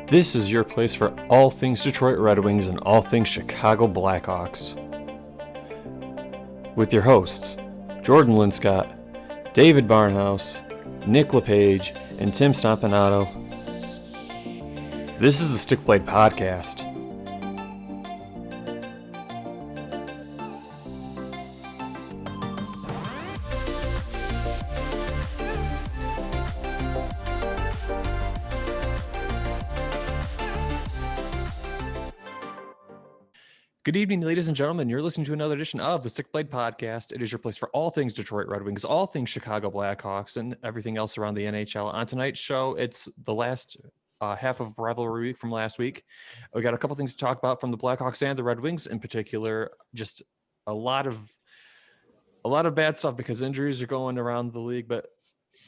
This is your place for all things Detroit Red Wings and all things Chicago Blackhawks. With your hosts, Jordan Linscott, David Barnhouse, Nick LePage, and Tim Stompanato. This is the Stick Blade Podcast. Good evening, ladies and gentlemen. You're listening to another edition of the Stick Blade Podcast. It is your place for all things Detroit Red Wings, all things Chicago Blackhawks, and everything else around the NHL. On tonight's show, it's the last half of Rivalry week from last week. We got a couple things to talk about from the Blackhawks and the Red Wings in particular. Just a lot of bad stuff because injuries are going around the league, but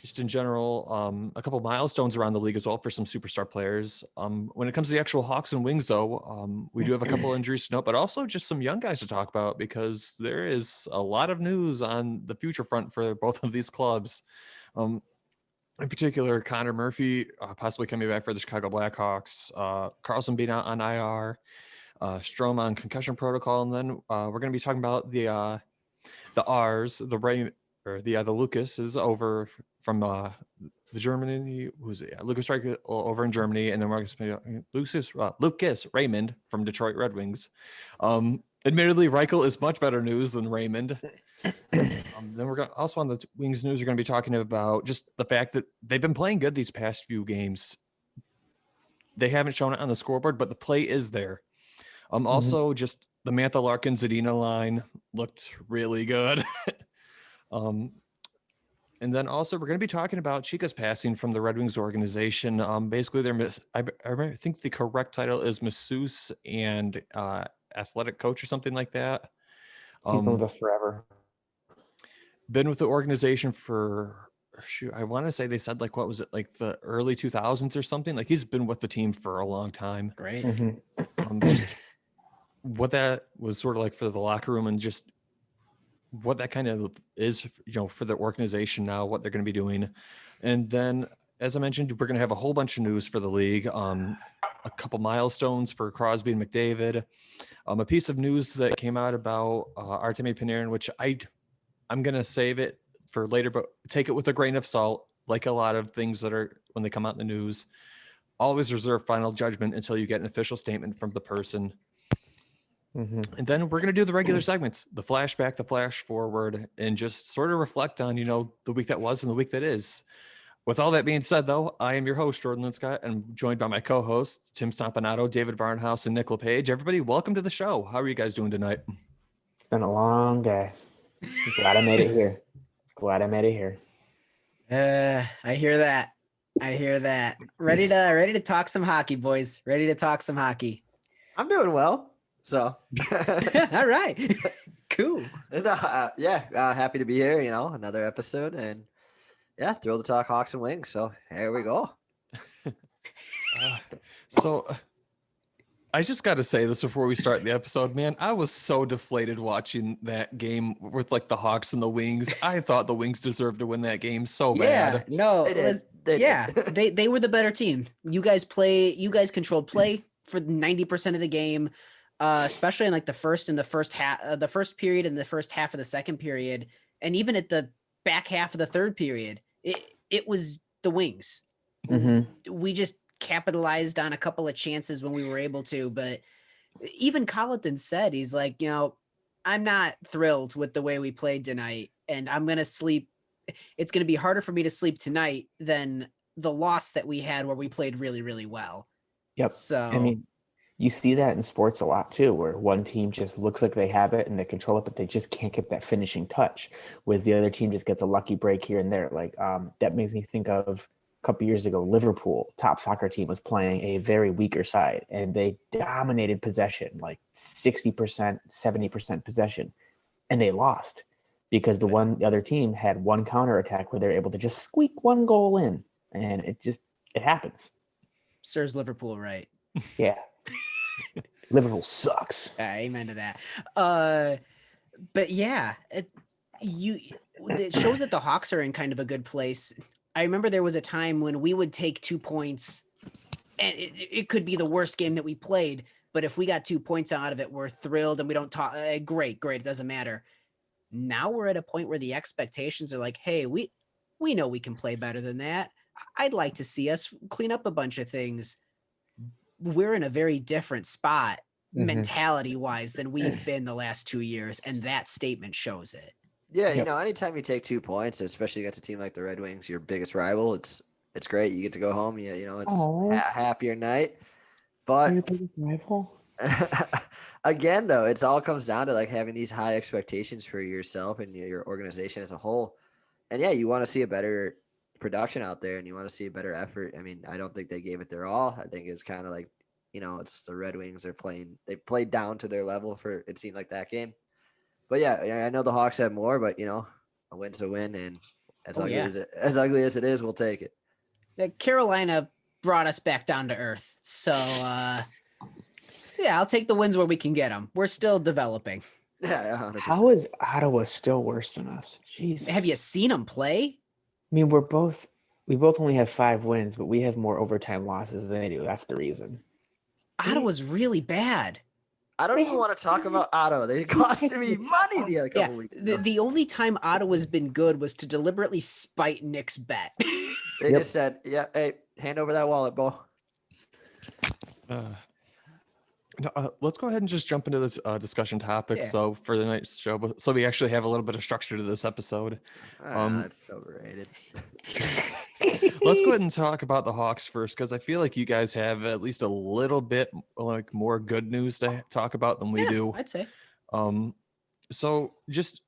just in general, a couple milestones around the league as well for some superstar players. When it comes to the actual Hawks and Wings, though, we do have a couple injuries to note, but also just some young guys to talk about because there is a lot of news on the future front for both of these clubs. In particular, Connor Murphy possibly coming back for the Chicago Blackhawks, Carlsson being out on IR, Strome on concussion protocol, and then we're going to be talking about the R's, the Ray, or the Lucas is over from the Germany. Who's it? Lucas Reich over in Germany, and then Lucas Raymond from Detroit Red Wings. Admittedly, Reichel is much better news than Raymond. Then we're going also on the Wings news. We're going to be talking about just the fact that they've been playing good these past few games. They haven't shown it on the scoreboard, but the play is there. Also, just the Mantha-Larkin-Zadina line looked really good. And then also we're going to be talking about Chica's passing from the Red Wings organization. Basically, I think the correct title is masseuse and athletic coach or something like that. He's been with us forever. Been with the organization for, I want to say they said what was it, the early 2000s or something? He's been with the team for a long time. Great. Just what that was sort of like for the locker room and just what that kind of is, for the organization now, what they're going to be doing. And then, as I mentioned, we're going to have a whole bunch of news for the league, a couple milestones for Crosby and McDavid, a piece of news that came out about Artemi Panarin, which I'm going to save it for later, but take it with a grain of salt, like a lot of things that are, when they come out in the news, always reserve final judgment until you get an official statement from the person. And then we're going to do the regular segments, the flashback, the flash forward, and just sort of reflect on, the week that was and the week that is. With all that being said, though, I am your host, Jordan Linscott, and I'm joined by my co-hosts, Tim Stompanato, David Barnhouse, and Nick LePage. Everybody, welcome to the show. How are you guys doing tonight? It's been a long day. Glad I made it here. I hear that. Ready to talk some hockey, boys. Ready to talk some hockey. I'm doing well. So, all right, cool. Happy to be here. Another episode, and thrilled to talk Hawks and Wings. So here we go. I just got to say this before we start the episode, man. I was so deflated watching that game with the Hawks and the Wings. I thought the Wings deserved to win that game so bad. No, they were the better team. You guys controlled play for 90% of the game. Especially in the first period and the first half of the second period, and even at the back half of the third period, it was the Wings. We just capitalized on a couple of chances when we were able to, but even Colleton said, he's like, I'm not thrilled with the way we played tonight, and I'm going to sleep. It's going to be harder for me to sleep tonight than the loss that we had where we played really, really well. Yep. So, you see that in sports a lot too, where one team just looks like they have it and they control it, but they just can't get that finishing touch. With the other team just gets a lucky break here and there. That makes me think of a couple years ago, Liverpool, top soccer team, was playing a very weaker side, and they dominated possession, 60%, 70% possession, and they lost because the other team had one counterattack where they're able to just squeak one goal in, and it happens. Serves Liverpool right. Yeah. Liverpool sucks. Amen to that. But yeah, it shows that the Hawks are in kind of a good place. I remember there was a time when we would take 2 points and it could be the worst game that we played, but if we got 2 points out of it, we're thrilled and we don't talk. Great. It doesn't matter. Now we're at a point where the expectations are like, hey, we know we can play better than that. I'd like to see us clean up a bunch of things. We're in a very different spot mentality wise than we've been the last 2 years. And that statement shows it. Yeah. You know, anytime you take 2 points, especially against a team like the Red Wings, your biggest rival, it's great. You get to go home. Yeah. You know, it's a happier night, but your biggest rival? again, though, it all comes down to like having these high expectations for yourself and your organization as a whole. And yeah, you want to see a better production out there and you want to see a better effort. I mean, I don't think they gave it their all. I think it's kind of like, you know, it's the Red Wings. They played down to their level for, it seemed like that game. But yeah, I know the Hawks have more, but you know, a win's a win. And as ugly as it is, we'll take it. Carolina brought us back down to earth. So, yeah, I'll take the wins where we can get them. We're still developing. Yeah, 100%. How is Ottawa still worse than us? Jesus. Have you seen them play? I mean, we both only have 5 wins, but we have more overtime losses than they do. That's the reason. Ottawa's really bad. I don't even want to talk about Ottawa. They cost me money the other couple weeks. The only time Ottawa's been good was to deliberately spite Nick's bet. They just said, "Yeah, hey, hand over that wallet, Bo." Let's go ahead and just jump into this discussion topic. Yeah. So for the night's show, so we actually have a little bit of structure to this episode. That's overrated. Let's go ahead and talk about the Hawks first, because I feel like you guys have at least a little bit like more good news to talk about than we do. I'd say. So just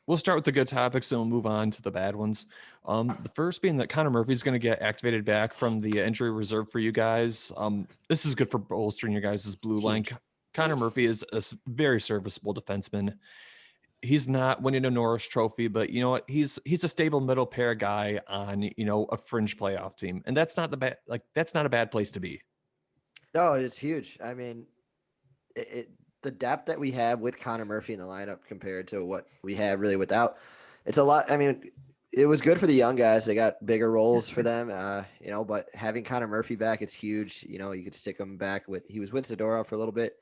we'll start with the good topics and we'll move on to the bad ones. The first being that Connor Murphy's going to get activated back from the injury reserve for you guys. This is good for bolstering your guys' blue line. Connor Murphy is a very serviceable defenseman. He's not winning a Norris Trophy, but you know what? He's a stable middle pair guy on, you know, a fringe playoff team, and that's not that's not a bad place to be. No, it's huge. I mean, the depth that we have with Connor Murphy in the lineup compared to what we have really without, it's a lot. I mean, it was good for the young guys. They got bigger roles for them, you know, but having Connor Murphy back is huge. You know, you could stick him back he was with Zadorov for a little bit.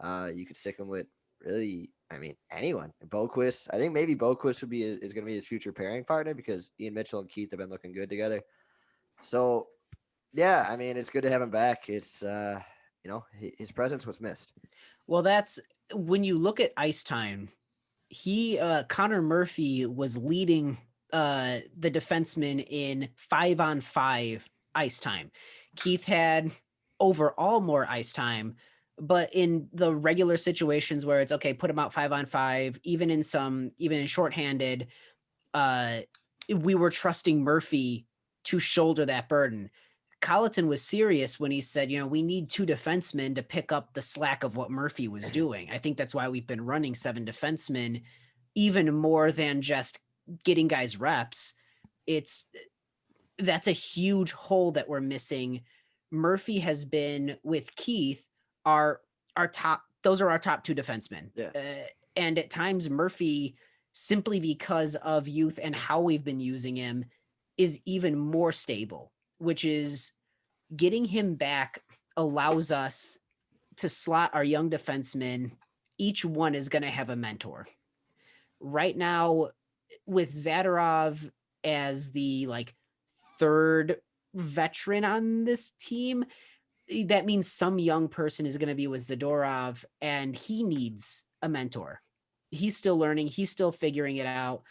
You could stick him with really, I mean, anyone. Boquist. I think maybe Boquist is going to be his future pairing partner because Ian Mitchell and Keith have been looking good together. So, yeah, I mean, it's good to have him back. It's, you know, his presence was missed. Well, that's when you look at ice time. Connor Murphy was leading the defenseman in 5-on-5 ice time. Keith had overall more ice time, but in the regular situations where it's okay, put him out 5-on-5, even in shorthanded, we were trusting Murphy to shoulder that burden. Colleton was serious when he said, you know, we need 2 defensemen to pick up the slack of what Murphy was doing. I think that's why we've been running 7 defensemen, even more than just getting guys reps. That's a huge hole that we're missing. Murphy has been with Keith, those are our top 2 defensemen. Yeah. And at times Murphy, simply because of youth and how we've been using him, is even more stable, which is getting him back allows us to slot our young defensemen. Each one is going to have a mentor. Right now, with Zadorov as the third veteran on this team, that means some young person is going to be with Zadorov, and he needs a mentor. He's still learning. He's still figuring it out.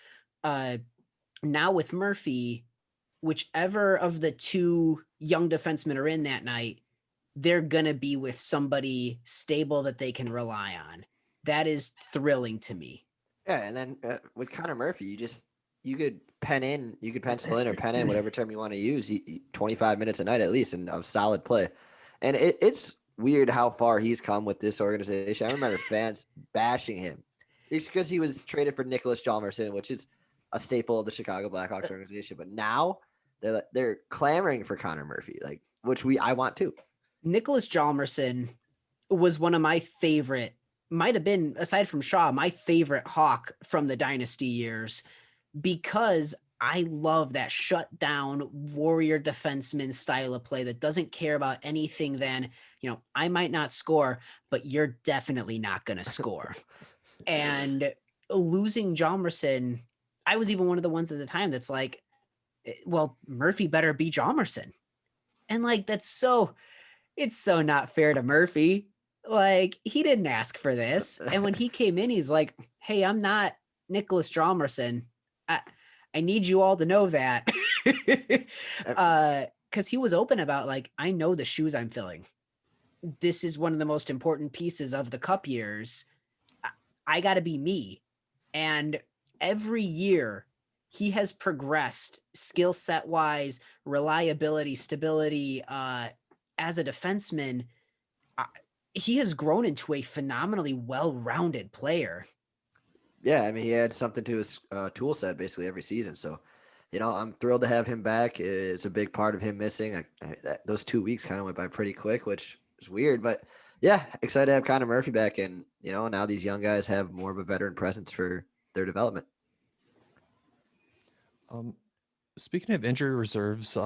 Now with Murphy, whichever of the 2 young defensemen are in that night, they're going to be with somebody stable that they can rely on. That is thrilling to me. Yeah. And then with Connor Murphy, you could pencil in or pen in whatever term you want to use, 25 minutes a night at least, and of solid play. And it's weird how far he's come with this organization. I remember fans bashing him. It's because he was traded for Nicholas Hjalmarsson, which is a staple of the Chicago Blackhawks organization. But now they're clamoring for Connor Murphy, which I want too. Nicholas Hjalmarsson was one of my favorite, might have been, aside from Shaw, my favorite Hawk from the Dynasty years, because I love that shutdown warrior defenseman style of play that doesn't care about anything than, I might not score, but you're definitely not going to score. And losing Hjalmarsson, I was even one of the ones at the time that's like, well, Murphy better be Hjalmarsson. And like, it's so not fair to Murphy. Like, he didn't ask for this. And when he came in, he's like, hey, I'm not Nicholas Hjalmarsson. I need you all to know that. Because he was open about, like, I know the shoes I'm filling. This is one of the most important pieces of the Cup years. I got to be me. And every year he has progressed skill set wise, reliability, stability, as a defenseman. He has grown into a phenomenally well-rounded player. Yeah, I mean, he had something to his tool set basically every season. So, I'm thrilled to have him back. It's a big part of him missing. Those 2 weeks kind of went by pretty quick, which is weird. But yeah, excited to have Connor Murphy back. And, now these young guys have more of a veteran presence for their development. Speaking of injury reserves,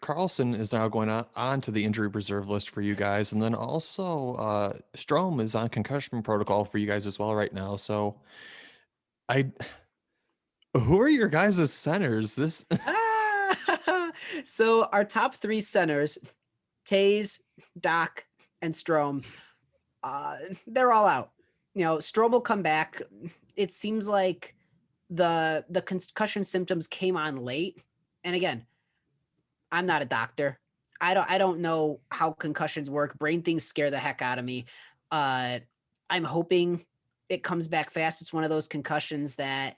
Carlsson is now going on to the injury reserve list for you guys. And then also Strome is on concussion protocol for you guys as well right now. So who are your guys' centers? So our top 3 centers, Taze, Doc, and Strome, they're all out. Strome will come back. It seems like the concussion symptoms came on late. And again, I'm not a doctor. I don't know how concussions work. Brain things scare the heck out of me. I'm hoping it comes back fast. It's one of those concussions that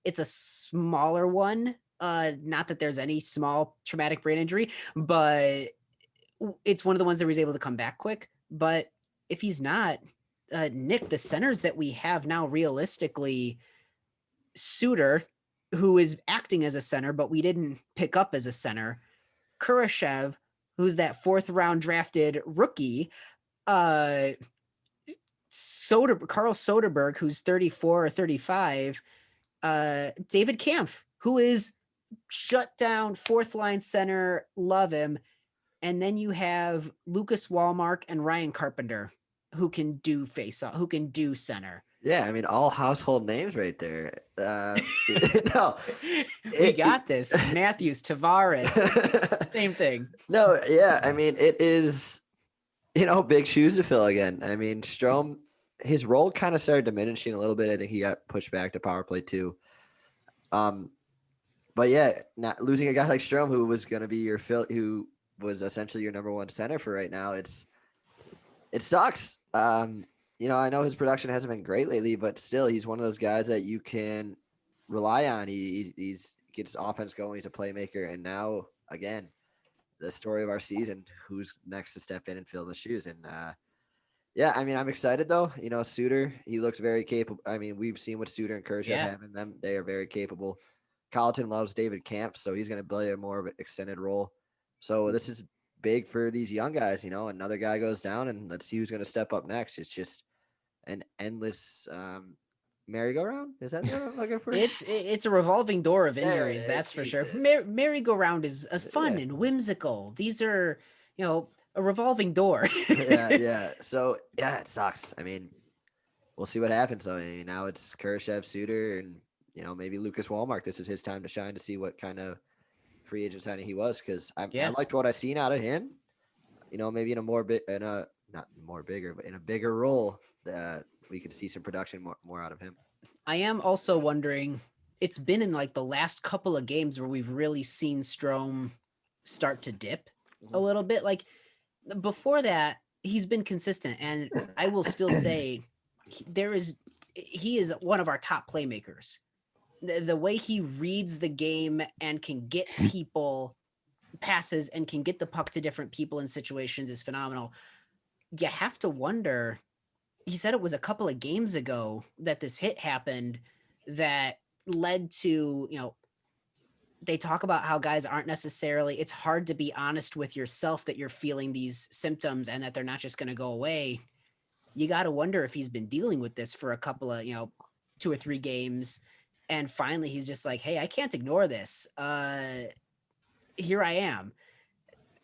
it's a smaller one. Not that there's any small traumatic brain injury, but it's one of the ones that was able to come back quick. But if he's not, Nick, the centers that we have now realistically, Suter, who is acting as a center, but we didn't pick up as a center, Kurashev, who's that 4th round drafted rookie, Carl Soderberg, who's 34 or 35, David Kampf, who is shut down 4th line center, love him. And then you have Lucas Wallmark and Ryan Carpenter, who can do face-off, who can do center. Yeah, I mean, all household names right there. No, we got this. Matthews, Tavares, same thing. No, yeah, I mean, it is, big shoes to fill again. I mean, Strome, his role kind of started diminishing a little bit. I think he got pushed back to power play too. But yeah, not losing a guy like Strome, who was going to be who was essentially your number 1 center for right now. It sucks. I know his production hasn't been great lately, but still, he's one of those guys that you can rely on. He gets offense going. He's a playmaker. And now, again, the story of our season, who's next to step in and fill the shoes. And, yeah, I mean, I'm excited, though. Suter, he looks very capable. I mean, we've seen what Suter and Kurashev have in them. They are very capable. Colleton loves David Kampf, so he's going to play a more of an extended role. So this is big for these young guys. Another guy goes down, and let's see who's going to step up next. It's just an endless merry-go-round. Is that what I'm looking for? It's a revolving door of injuries, that's for sure. Merry-go-round is fun and whimsical. These are, a revolving door. yeah. So yeah, it sucks. I mean, we'll see what happens. I mean, now it's Kurashev, Suter, and maybe Lucas Wallmark. This is his time to shine, to see what kind of free agent signing he was, because I liked what I've seen out of him. Maybe in a bigger role, that we could see some production more out of him. I am also wondering, it's been in like the last couple of games where we've really seen Strome start to dip a little bit. Like before that, he's been consistent, and I will still say he is one of our top playmakers. The way he reads the game and can get people passes and can get the puck to different people in situations is phenomenal. You have to wonder, he said it was a couple of games ago that this hit happened that led to, they talk about how guys aren't necessarily, it's hard to be honest with yourself that you're feeling these symptoms and that they're not just going to go away. You got to wonder if he's been dealing with this for a couple of, 2 or 3 games. And finally, he's just like, hey, I can't ignore this. Here I am.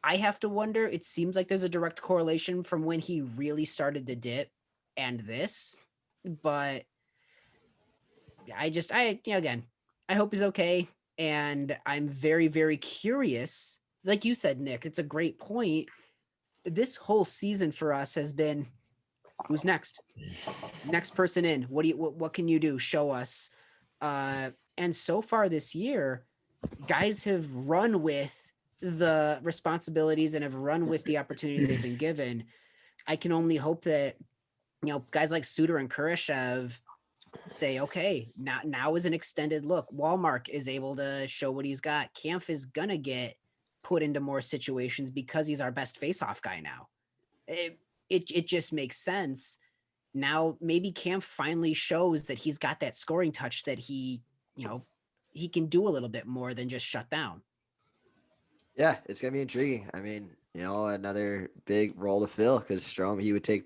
I have to wonder, it seems like there's a direct correlation from when he really started to dip and this, but again, I hope he's okay. And I'm very, very curious. Like you said, Nick, it's a great point. This whole season for us has been, who's next? Next person in. What can you do? Show us. And so far this year, guys have run with the responsibilities and have run with the opportunities they've been given. I can only hope that, guys like Suter and Kurashev say, okay, now is an extended look. Walmark is able to show what he's got. Kampf is gonna get put into more situations because he's our best face-off guy now. It just makes sense. Now maybe Kampf finally shows that he's got that scoring touch that he can do a little bit more than just shut down. Yeah, it's gonna be intriguing. I mean, another big role to fill because Strome, he would take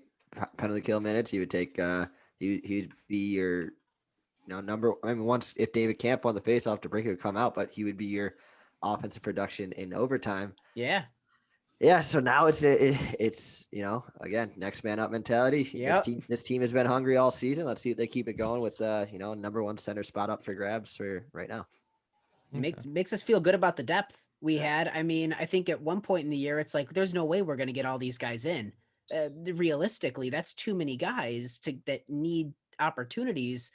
penalty kill minutes. He would take he'd be your number. I mean, once if David Kampf on the faceoff to break it would come out, but he would be your offensive production in overtime. Yeah. Yeah, so now it's again, next man up mentality. Yep. This team has been hungry all season. Let's see if they keep it going with number one center spot up for grabs for right now. Makes us feel good about the depth we had. I mean, I think at one point in the year, it's like there's no way we're going to get all these guys in. Realistically, that's too many guys that need opportunities.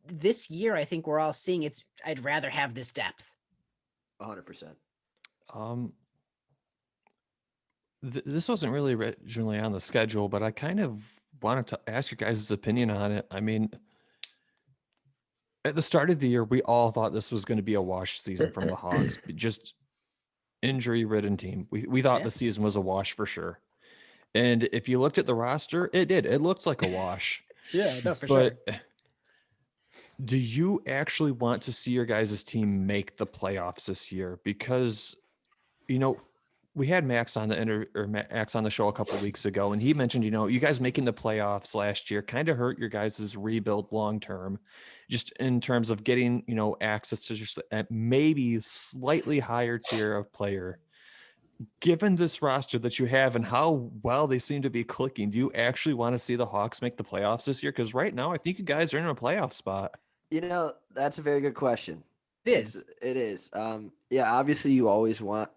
This year, I think we're all seeing I'd rather have this depth. 100%. This wasn't really originally on the schedule, but I kind of wanted to ask your guys' opinion on it. I mean, at the start of the year, we all thought this was going to be a wash season from the Hawks, just injury-ridden team. We thought the season was a wash for sure. And if you looked at the roster, it did. It looked like a wash. Yeah, no, for sure. But do you actually want to see your guys' team make the playoffs this year? Because, we had Max on the show a couple of weeks ago, and he mentioned, you guys making the playoffs last year kind of hurt your guys' rebuild long term, just in terms of getting, access to just a maybe slightly higher tier of player. Given this roster that you have and how well they seem to be clicking, do you actually want to see the Hawks make the playoffs this year? Because right now, I think you guys are in a playoff spot. That's a very good question. It is. Yeah, obviously you always want.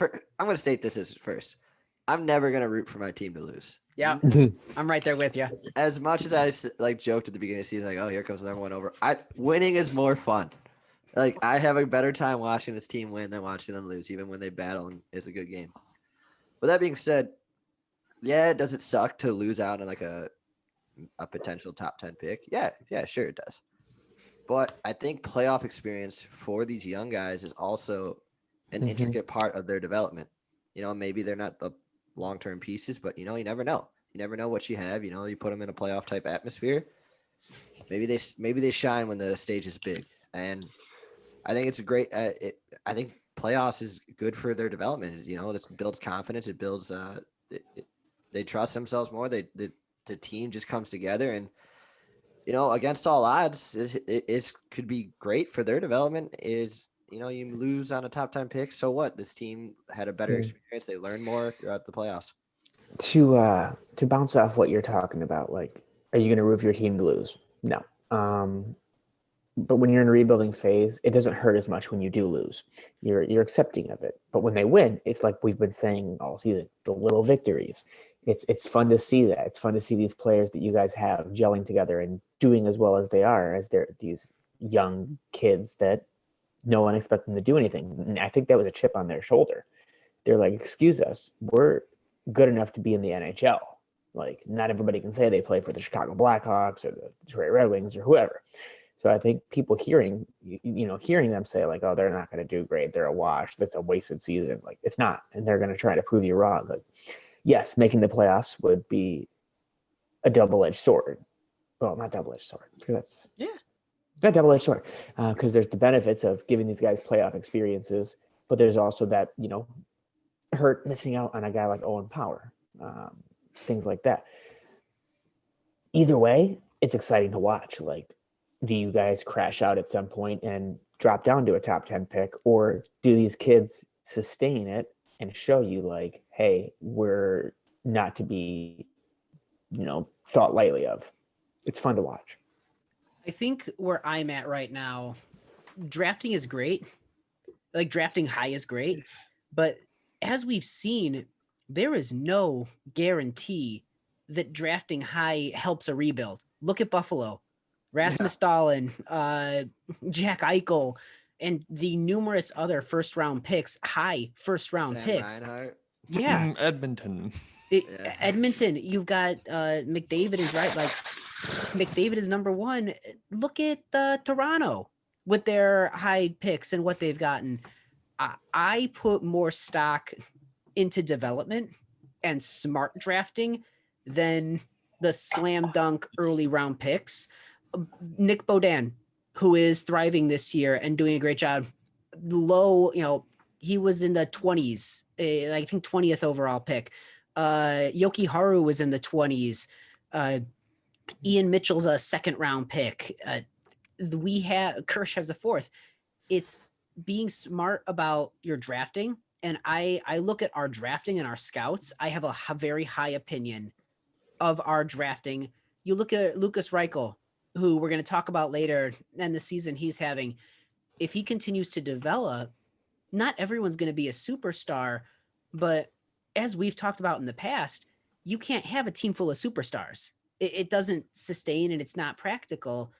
I'm going to state this as first. I'm never going to root for my team to lose. Yeah, I'm right there with you. As much as I joked at the beginning of the season, like, oh, here comes the number one over. Winning is more fun. Like, I have a better time watching this team win than watching them lose, even when they battle and it's a good game. With that being said, yeah, does it suck to lose out on like a potential top 10 pick? Yeah, sure it does. But I think playoff experience for these young guys is also an intricate part of their development. Maybe they're not the long-term pieces, but you never know. You never know what you have. You put them in a playoff type atmosphere. Maybe they shine when the stage is big. And I think it's a great. I think playoffs is good for their development. It builds confidence. It builds. They trust themselves more. The team just comes together, and against all odds, it could be great for their development. You lose on a top 10 pick, so what? This team had a better experience. They learned more throughout the playoffs. To bounce off what you're talking about, like, are you going to root for your team to lose? No. But when you're in a rebuilding phase, it doesn't hurt as much when you do lose. You're accepting of it. But when they win, it's like we've been saying all season, the little victories. It's fun to see that. It's fun to see these players that you guys have gelling together and doing as well as they are, as they're these young kids that no one expects them to do anything. And I think that was a chip on their shoulder. They're like, excuse us, we're good enough to be in the NHL. Like, not everybody can say they play for the Chicago Blackhawks or the Detroit Red Wings or whoever. So I think people hearing them say like, oh, they're not going to do great, they're a wash, that's a wasted season. Like, it's not. And they're going to try to prove you wrong. Like, yes, making the playoffs would be a double-edged sword. Well, not double-edged sword, because that's not double-edged sword, because there's the benefits of giving these guys playoff experiences, but there's also that, hurt missing out on a guy like Owen Power, things like that. Either way, it's exciting to watch. Like, do you guys crash out at some point and drop down to a top 10 pick, or do these kids sustain it and show you like, hey, we're not to be, thought lightly of? It's fun to watch. I think where I'm at right now, drafting is great. Like drafting high is great, but as we've seen, there is no guarantee that drafting high helps a rebuild. Look at Buffalo, Rasmus Dahlin, Jack Eichel, and the numerous other first round picks, high first round Sam picks. Reinhart. Yeah, Edmonton. Edmonton. You've got McDavid and Dry. Like McDavid is number one. Look at Toronto with their high picks and what they've gotten. I put more stock into development and smart drafting than the slam dunk early round picks. Nick Beaudin, who is thriving this year and doing a great job, low, he was in the 20s, I think 20th overall pick. Yoki Haru was in the 20s. Ian Mitchell's a second round pick. We have Kershaw's a fourth. It's being smart about your drafting. And I look at our drafting and our scouts. I have a very high opinion of our drafting. You look at Lucas Reichel, who we're going to talk about later, and the season he's having. If he continues to develop, not everyone's going to be a superstar, but as we've talked about in the past, you can't have a team full of superstars. It doesn't sustain and it's not practical.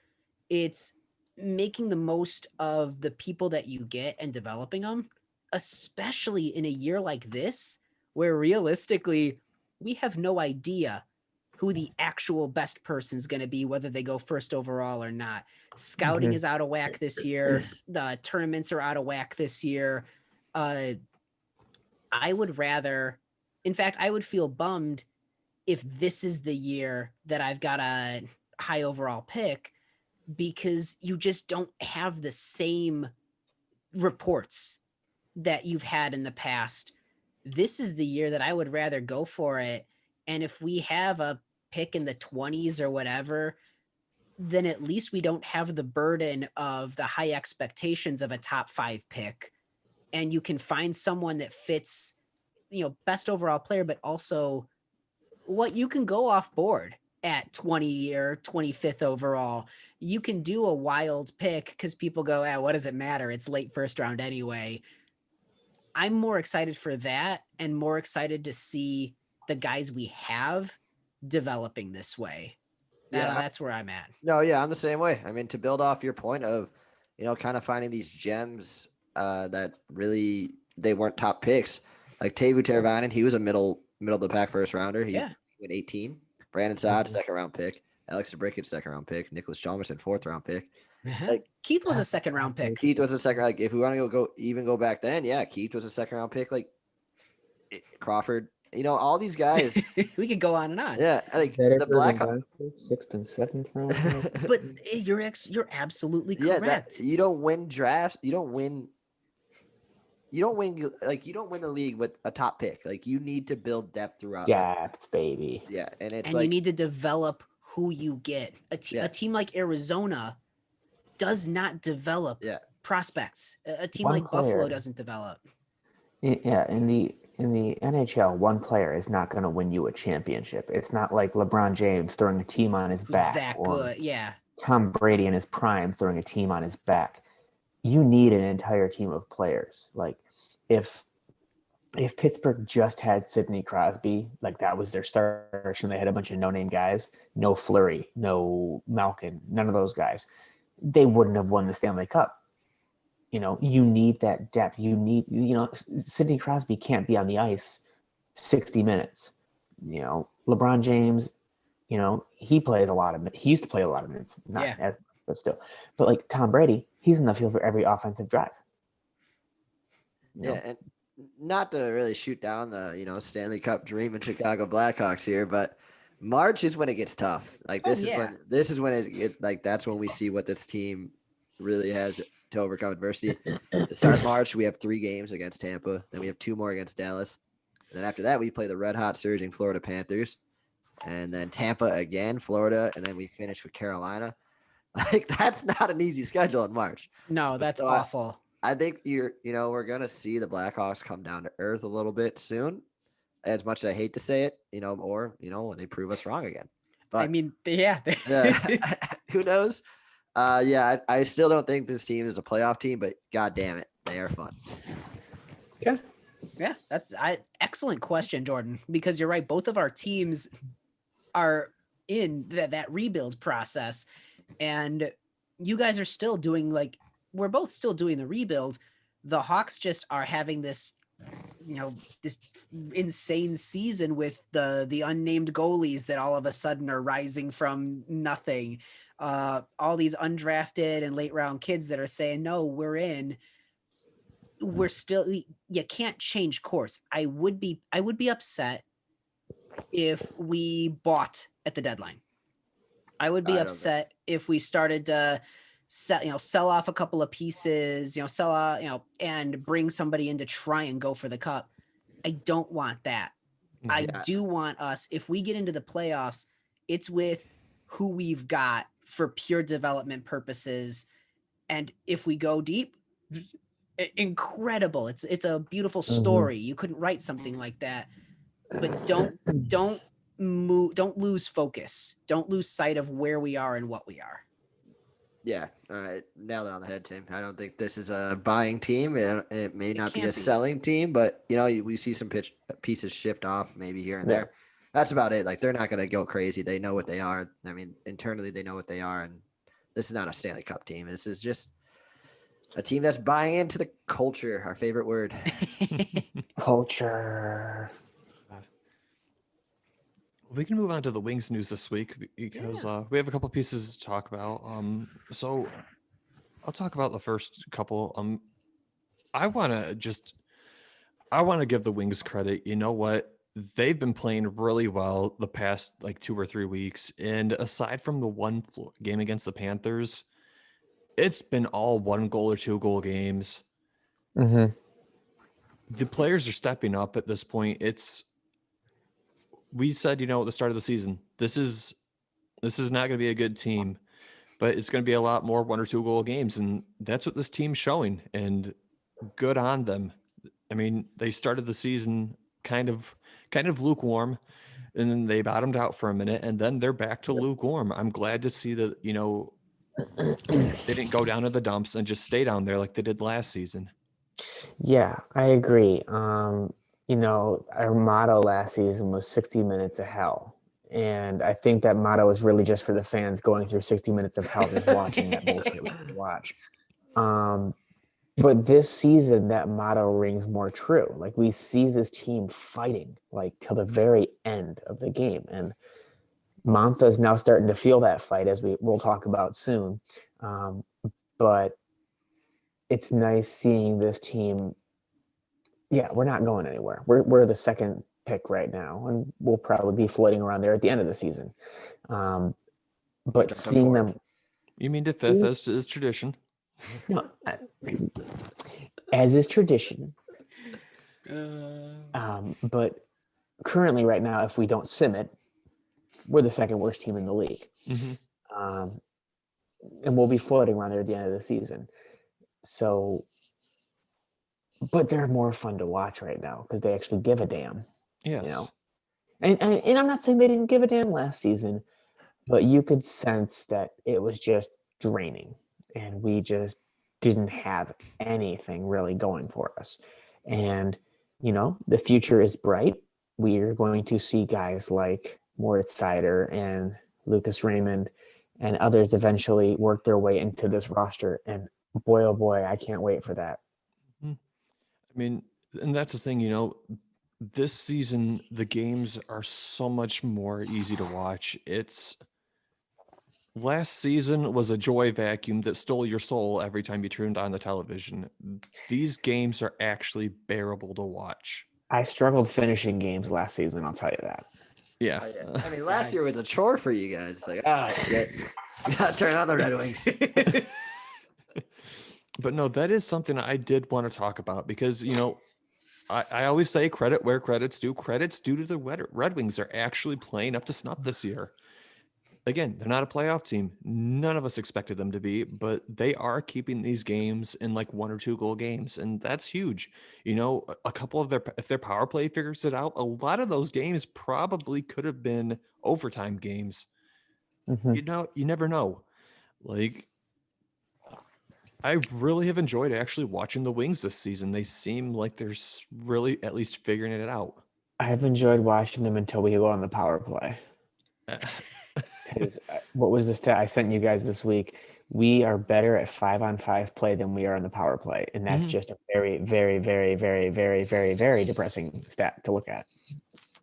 It's making the most of the people that you get and developing them, especially in a year like this, where realistically, we have no idea who the actual best person is going to be, whether they go first overall or not. Scouting is out of whack this year. The tournaments are out of whack this year. I would rather, in fact, I would feel bummed if this is the year that I've got a high overall pick, because you just don't have the same reports that you've had in the past. This is the year that I would rather go for it. And if we have a pick in the 20s or whatever, then at least we don't have the burden of the high expectations of a top 5 pick. And you can find someone that fits, best overall player, but also what you can go off board at 20 or 25th overall. You can do a wild pick because people go, what does it matter? It's late first round anyway. I'm more excited for that and more excited to see the guys we have developing this way. That's where I'm at. No, yeah, I'm the same way. I mean, to build off your point of, kind of finding these gems that really they weren't top picks. Like Teuvo Teravainen, he was a middle of the pack first rounder. He went 18. Brandon Saad, second round pick. Alex DeBrincat, second round pick. Nicholas Chalmerson, fourth round pick. Like Keith was a second round pick. Keith was a second. Like if we want to go back then, Keith was a second round pick. Like Crawford, all these guys. We could go on and on. Yeah, like the Blackhawks, 6th and 7th round. But you're absolutely correct. You don't win drafts. You don't win the league with a top pick. Like you need to build depth throughout. Depth, baby. Yeah, and you need to develop who you get. A team like Arizona does not develop prospects. A team like Buffalo doesn't develop. Yeah, in the NHL, one player is not going to win you a championship. It's not like LeBron James throwing a team on his back. That good, yeah. Tom Brady in his prime throwing a team on his back. You need an entire team of players. Like if Pittsburgh just had Sidney Crosby, like that was their start, and they had a bunch of no-name guys, no Fleury, no Malkin, none of those guys, they wouldn't have won the Stanley Cup. You need that depth. You need, Sidney Crosby can't be on the ice 60 minutes. LeBron James, he plays a lot of minutes. He used to play a lot of minutes, but still. But like Tom Brady, he's in the field for every offensive drive. And not to really shoot down the, Stanley Cup dream in Chicago Blackhawks here, but March is when it gets tough. Like this is when that's when we see what this team really has to overcome adversity. To start March, we have 3 games against Tampa. Then we have 2 more against Dallas. And then after that, we play the red hot surging Florida Panthers. And then Tampa again, Florida. And then we finish with Carolina. Like that's not an easy schedule in March. No, that's So awful. I think we're gonna see the Blackhawks come down to earth a little bit soon. As much as I hate to say it, or when they prove us wrong again. But I mean, yeah. who knows? I still don't think this team is a playoff team, but god damn it, they are fun. Okay. Yeah, that's excellent question, Jordan, because you're right. Both of our teams are in that rebuild process, and you guys are still doing we're both still doing the rebuild. The Hawks just are having this, this insane season with the unnamed goalies that all of a sudden are rising from nothing. All these undrafted and late round kids that are saying, no, we're in. We're still, you can't change course. I would be upset if we bought at the deadline. I would be upset if we started to sell off a couple of pieces, sell out, and bring somebody in to try and go for the cup. I don't want that. Yeah. I do want us, if we get into the playoffs, it's with who we've got for pure development purposes. And if we go deep, incredible. It's a beautiful story. You couldn't write something like that. But don't move, don't lose focus. Don't lose sight of where we are and what we are. Yeah, nailed it on the head, Tim. I don't think this is a buying team. It may not be a selling team, but we see some pieces shift off maybe here and there. That's about it. Like they're not going to go crazy. They know what they are. I mean, internally they know what they are, and this is not a Stanley Cup team. This is just a team that's buying into the culture, our favorite word. Culture. We can move on to the Wings news this week because we have a couple pieces to talk about. So I'll talk about the first couple. I want to give the Wings credit. You know what? They've been playing really well the past 2 or 3 weeks. And aside from the one game against the Panthers, it's been all 1 goal or 2 goal games. Mm-hmm. The players are stepping up at this point. We said, at the start of the season, this is not going to be a good team, but it's going to be a lot more 1 or 2 goal games. And that's what this team's showing, and good on them. I mean, they started the season kind of lukewarm, and then they bottomed out for a minute, and then they're back to lukewarm. I'm glad to see that, they didn't go down to the dumps and just stay down there like they did last season. Yeah, I agree. Our motto last season was 60 minutes of hell. And I think that motto was really just for the fans going through 60 minutes of hell, just watching that bullshit we had to watch. But this season, that motto rings more true. Like we see this team fighting till the very end of the game. And Mantha is now starting to feel that fight, as we'll talk about soon. But it's nice seeing this team. Yeah, we're not going anywhere. We're the second pick right now, and we'll probably be floating around there at the end of the season. But seeing them, you mean to fifth as is tradition? No, as is tradition. But currently, right now, if we don't sim it, we're the second worst team in the league. Mm-hmm. And we'll be floating around there at the end of the season. So, but they're more fun to watch right now because they actually give a damn. Yes. And I'm not saying they didn't give a damn last season, but you could sense that it was just draining, and we just didn't have anything really going for us. And the future is bright. We are going to see guys like Moritz Seider and Lucas Raymond and others eventually work their way into this roster. And boy, oh boy, I can't wait for that. I mean, and that's the thing, this season, the games are so much more easy to watch. Last season was a joy vacuum that stole your soul every time you turned on the television. These games are actually bearable to watch. I struggled finishing games last season, I'll tell you that. Yeah. I mean, last year was a chore for you guys. It's like, shit. You gotta turn on the Red Wings. But no, that is something I did want to talk about because, I always say credit where credit's due. Credit's due to the Red Wings are actually playing up to snuff this year. again, they're not a playoff team. None of us expected them to be, but they are keeping these games in like 1 or 2 goal games, and that's huge. You know, a couple of if their power play figures it out, a lot of those games probably could have been overtime games. Mm-hmm. You know, you never know. Like, I really have enjoyed actually watching the Wings this season. They seem like they're really at least figuring it out. I've enjoyed watching them until we go on the power play. Because what was the stat I sent you guys this week? We are better at 5-on-5 play than we are on the power play, and that's just a very, very, very, very, very, very, very depressing stat to look at.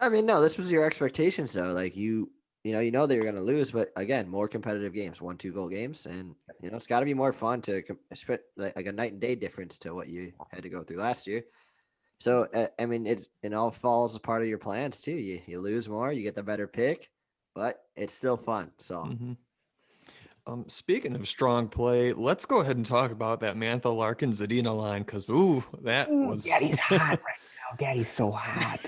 I mean, no, this was your expectations though. Like you know that you're going to lose, but again, more competitive games, 1-2 goal games, and it's got to be more fun to like a night and day difference to what you had to go through last year. So I mean, it all falls a part of your plans too. You lose more, you get the better pick, but it's still fun. So. Speaking of strong play, let's go ahead and talk about that Mantha-Larkin-Zadina line because that was. Daddy's hot right now. Daddy's so hot.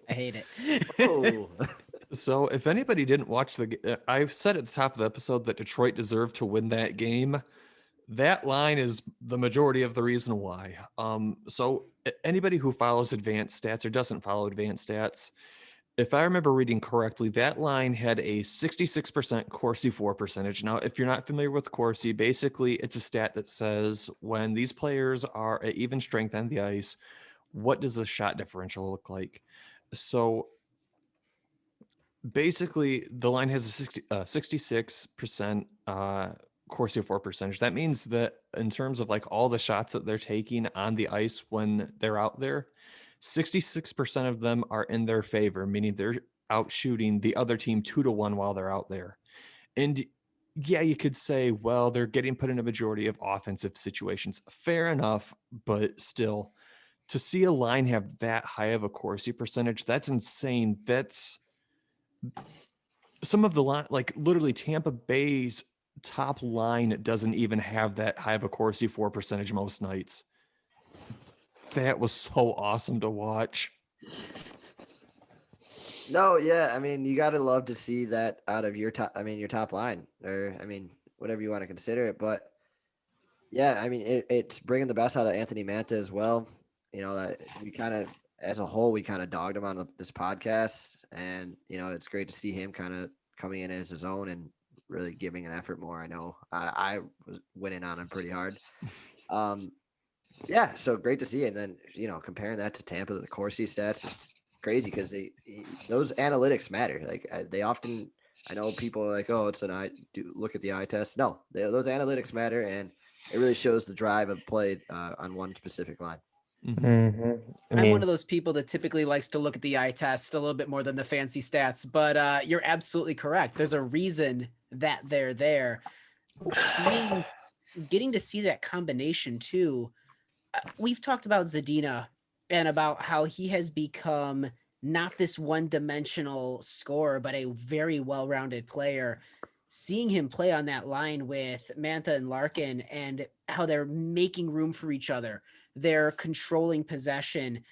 I hate it. Oh. So if anybody didn't watch I said at the top of the episode that Detroit deserved to win that game. That line is the majority of the reason why. So anybody who follows advanced stats or doesn't follow advanced stats, if I remember reading correctly, that line had a 66% Corsi for percentage. Now, if you're not familiar with Corsi, basically it's a stat that says when these players are at even strength on the ice, what does the shot differential look like? So basically the line has a 66% Corsi for percentage. That means that in terms of like all the shots that they're taking on the ice when they're out there, 66% of them are in their favor, meaning they're out shooting the other team 2-1 while they're out there. And yeah, you could say, well, they're getting put in a majority of offensive situations. Fair enough, but still, to see a line have that high of a Corsi percentage, that's insane. That's some of the line, like literally Tampa Bay's top line doesn't even have that high of a Corsi for percentage most nights. That was so awesome to watch. No, yeah. I mean, you got to love to see that out of your top line, or whatever you want to consider it. But yeah, I mean, it's bringing the best out of Anthony Mantha as well. That we kind of, as a whole, we kind of dogged him on this podcast, and it's great to see him kind of coming in as his own and really giving an effort more. I know I was winning on him pretty hard. Yeah, so great to see it. And then, comparing that to Tampa, the Corsi stats is crazy because those analytics matter. Like they often, I know people are like, oh, it's look at the eye test. No, those analytics matter, and it really shows the drive of play on one specific line. I'm one of those people that typically likes to look at the eye test a little bit more than the fancy stats, but you're absolutely correct. There's a reason that they're there. Getting to see that combination too. We've talked about Zadina and about how he has become not this one-dimensional scorer, but a very well-rounded player. Seeing him play on that line with Mantha and Larkin and how they're making room for each other, they're controlling possession.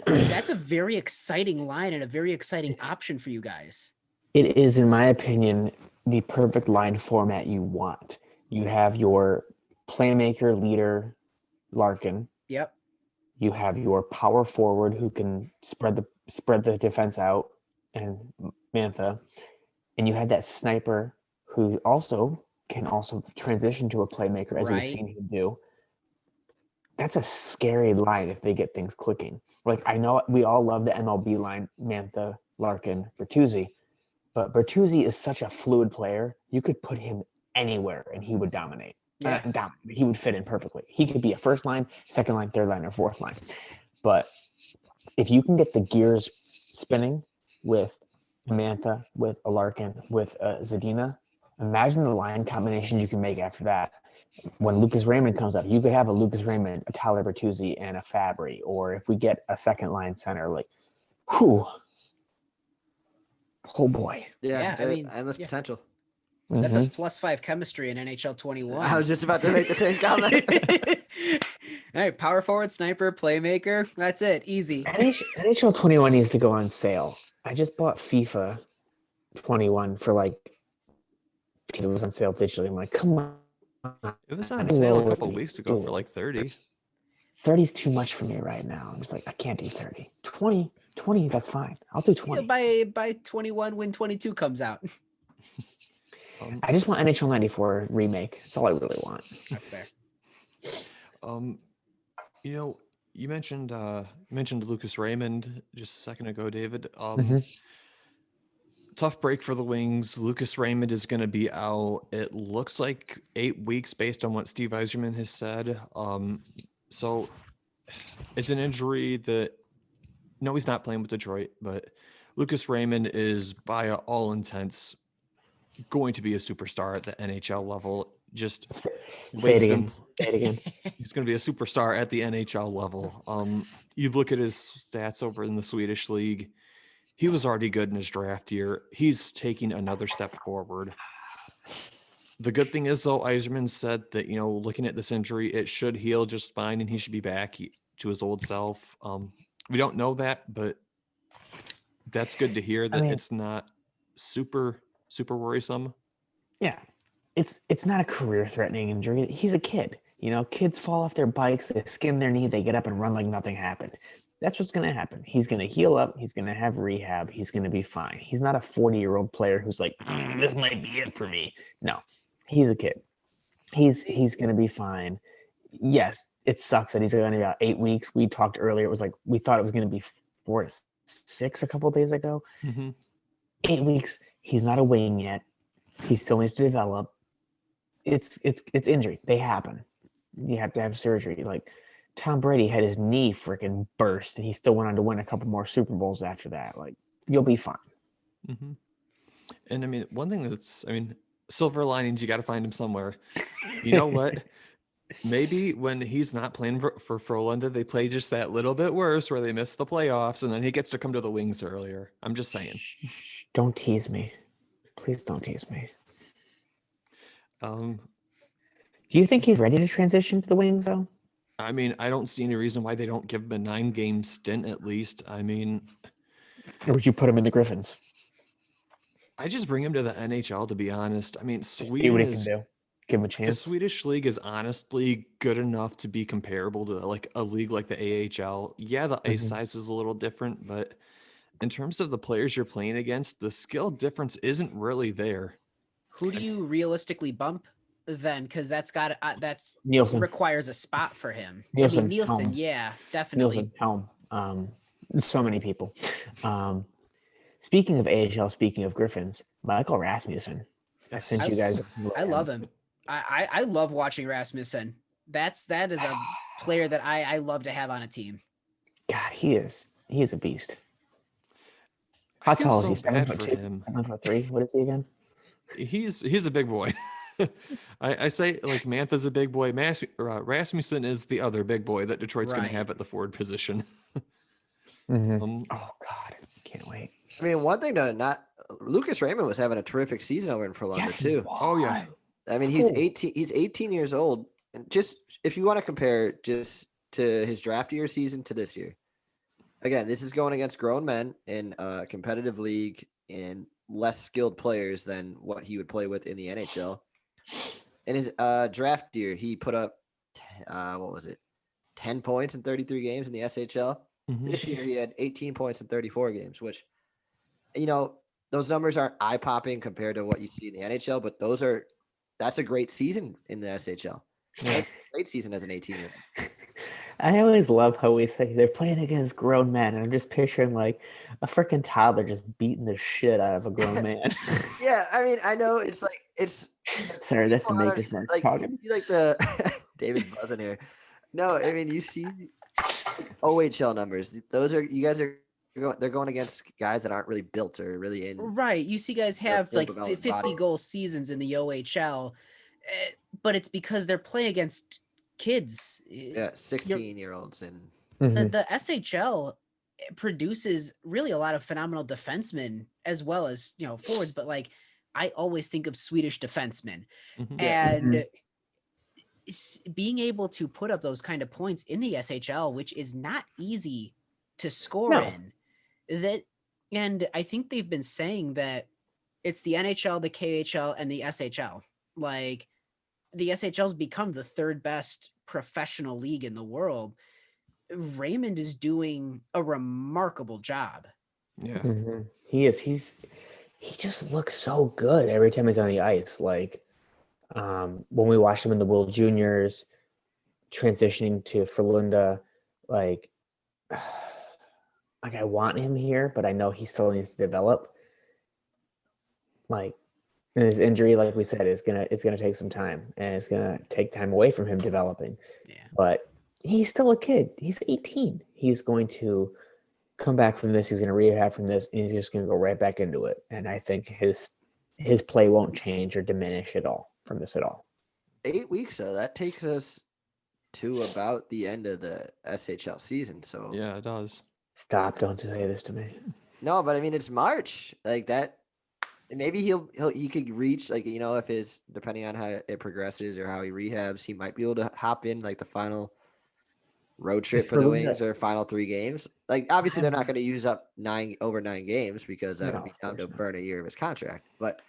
That's a very exciting line and a very exciting option for you guys. It is, in my opinion, the perfect line format you want. You have your playmaker leader, Larkin. Yep. You have your power forward who can spread the defense out, and Mantha, and you had that sniper who can transition to a playmaker, as we've seen him do. That's a scary line if they get things clicking. Like, I know we all love the MLB line, Mantha, Larkin, Bertuzzi, but Bertuzzi is such a fluid player. You could put him anywhere and he would dominate. Yeah. He would fit in perfectly. He could be a first line, second line, third line, or fourth line. But if you can get the gears spinning with Mantha, with a Larkin, with Zadina, imagine the line combinations you can make after that. When Lucas Raymond comes up, you could have a Lucas Raymond, a Tyler Bertuzzi, and a Fabry. Or if we get a second line center, like, whew. Oh boy. Yeah, endless potential. That's a +5 chemistry in NHL 21. I was just about to make the same comment. All right, power forward, sniper, playmaker. That's it. Easy. NHL 21 needs to go on sale. I just bought FIFA 21 for like, because it was on sale digitally. I'm like, come on. It was on sale a couple of weeks ago for like 30. 30 is too much for me right now. I'm just like, I can't do 30. 20, that's fine. I'll do 20. By 21 when 22 comes out. I just want NHL 94 remake. That's all I really want. That's fair. You mentioned Lucas Raymond just a second ago, David. Tough break for the Wings. Lucas Raymond is going to be out. It looks like 8 weeks based on what Steve Yzerman has said. So it's an injury that, no, he's not playing with Detroit, but Lucas Raymond is by all intents going to be a superstar at the NHL level. Just say it again. He's going to be a superstar at the NHL level. You look at his stats over in the Swedish league. He was already good in his draft year. He's taking another step forward. The good thing is, though, Yzerman said that, looking at this injury, it should heal just fine and he should be back to his old self. We don't know that, but that's good to hear that it's not super, super worrisome. Yeah. It's not a career-threatening injury. He's a kid. Kids fall off their bikes, they skin their knee, they get up and run like nothing happened. That's what's going to happen. He's going to heal up. He's going to have rehab. He's going to be fine. He's not a 40-year-old player who's like, this might be it for me. No, he's a kid. He's going to be fine. Yes, it sucks that he's going to be about 8 weeks. We talked earlier. It was like, we thought it was going to be 4 to 6 a couple of days ago. 8 weeks. He's not a wing yet. He still needs to develop. It's injury. They happen. You have to have surgery. Like, Tom Brady had his knee freaking burst, and he still went on to win a couple more Super Bowls after that. Like, you'll be fine. And one thing silver linings, you got to find him somewhere. You know what? Maybe when he's not playing for Frölunda, they play just that little bit worse where they miss the playoffs, and then he gets to come to the Wings earlier. I'm just saying. Don't tease me. Please don't tease me. Do you think he's ready to transition to the Wings, though? I don't see any reason why they don't give him a 9-game stint at least. Or would you put him in the Griffins? I just bring him to the NHL, to be honest. Sweden see what he can do. Give him a chance. The Swedish league is honestly good enough to be comparable to like a league like the AHL. Yeah, the ice size is a little different, but in terms of the players you're playing against, the skill difference isn't really there. Who do you realistically bump then? Because that's Nielsen. Requires a spot for him. Nielsen, yeah, definitely. Nielsen, so many people. Speaking of AHL, speaking of Griffins, Michael Rasmussen. I sent you guys. I love him. I love watching Rasmussen. That is a player that I love to have on a team. God, he is a beast. How tall is he? 7'2", 7'3"? What is he again? He's a big boy. I say, like, Mantha's a big boy. Rasmussen is the other big boy that Detroit's going to have at the forward position. Oh God, can't wait. One thing Lucas Raymond was having a terrific season over in Frölunda too. Oh yeah. He's 18. He's 18 years old. And just if you want to compare just to his draft year season to this year, again, this is going against grown men in a competitive league and less skilled players than what he would play with in the NHL. In his draft year, he put up 10 points in 33 games in the SHL. This year, he had 18 points in 34 games, which, those numbers aren't eye-popping compared to what you see in the NHL, but that's a great season in the SHL. Yeah. Great season as an 18-year-old. I always love how we say they're playing against grown men, and I'm just picturing like a freaking toddler just beating the shit out of a grown man. Yeah, I know it's sorry, that's the Maker's Mark talking. Like the David buzzing here. No, you see OHL numbers. They're going against guys that aren't really built or really in. Right, you see guys have like 50-goal seasons in the OHL, but it's because they're playing against kids. Yeah, 16-year-olds and the SHL produces really a lot of phenomenal defensemen as well as forwards. But like, I always think of Swedish defensemen, and being able to put up those kind of points in the SHL, which is not easy to score in. And I think they've been saying that it's the NHL, the KHL, and the SHL. Like the SHL's become the third best professional league in the world. Raymond is doing a remarkable job. Yeah. Mm-hmm. He is. He just looks so good every time he's on the ice. Like when we watched him in the World Juniors, transitioning to Frölunda, like I want him here, but I know he still needs to develop. Like, and his injury, like we said, it's gonna take some time, and it's gonna take time away from him developing. Yeah. But he's still a kid. He's 18. He's going to come back from this. He's going to rehab from this, and he's just going to go right back into it. And I think his play won't change or diminish at all from this at all. 8 weeks, though. That takes us to about the end of the SHL season. So Yeah, it does. Stop! Don't say this to me. no, but I mean it's March. Like that. Maybe he could reach, like, you know, if his, depending on how it progresses or how he rehabs, he might be able to hop in like the final road trip for the Wings or final 3 games. Like obviously they're not going to use up 9 games because that would be down to burn a year of his contract. But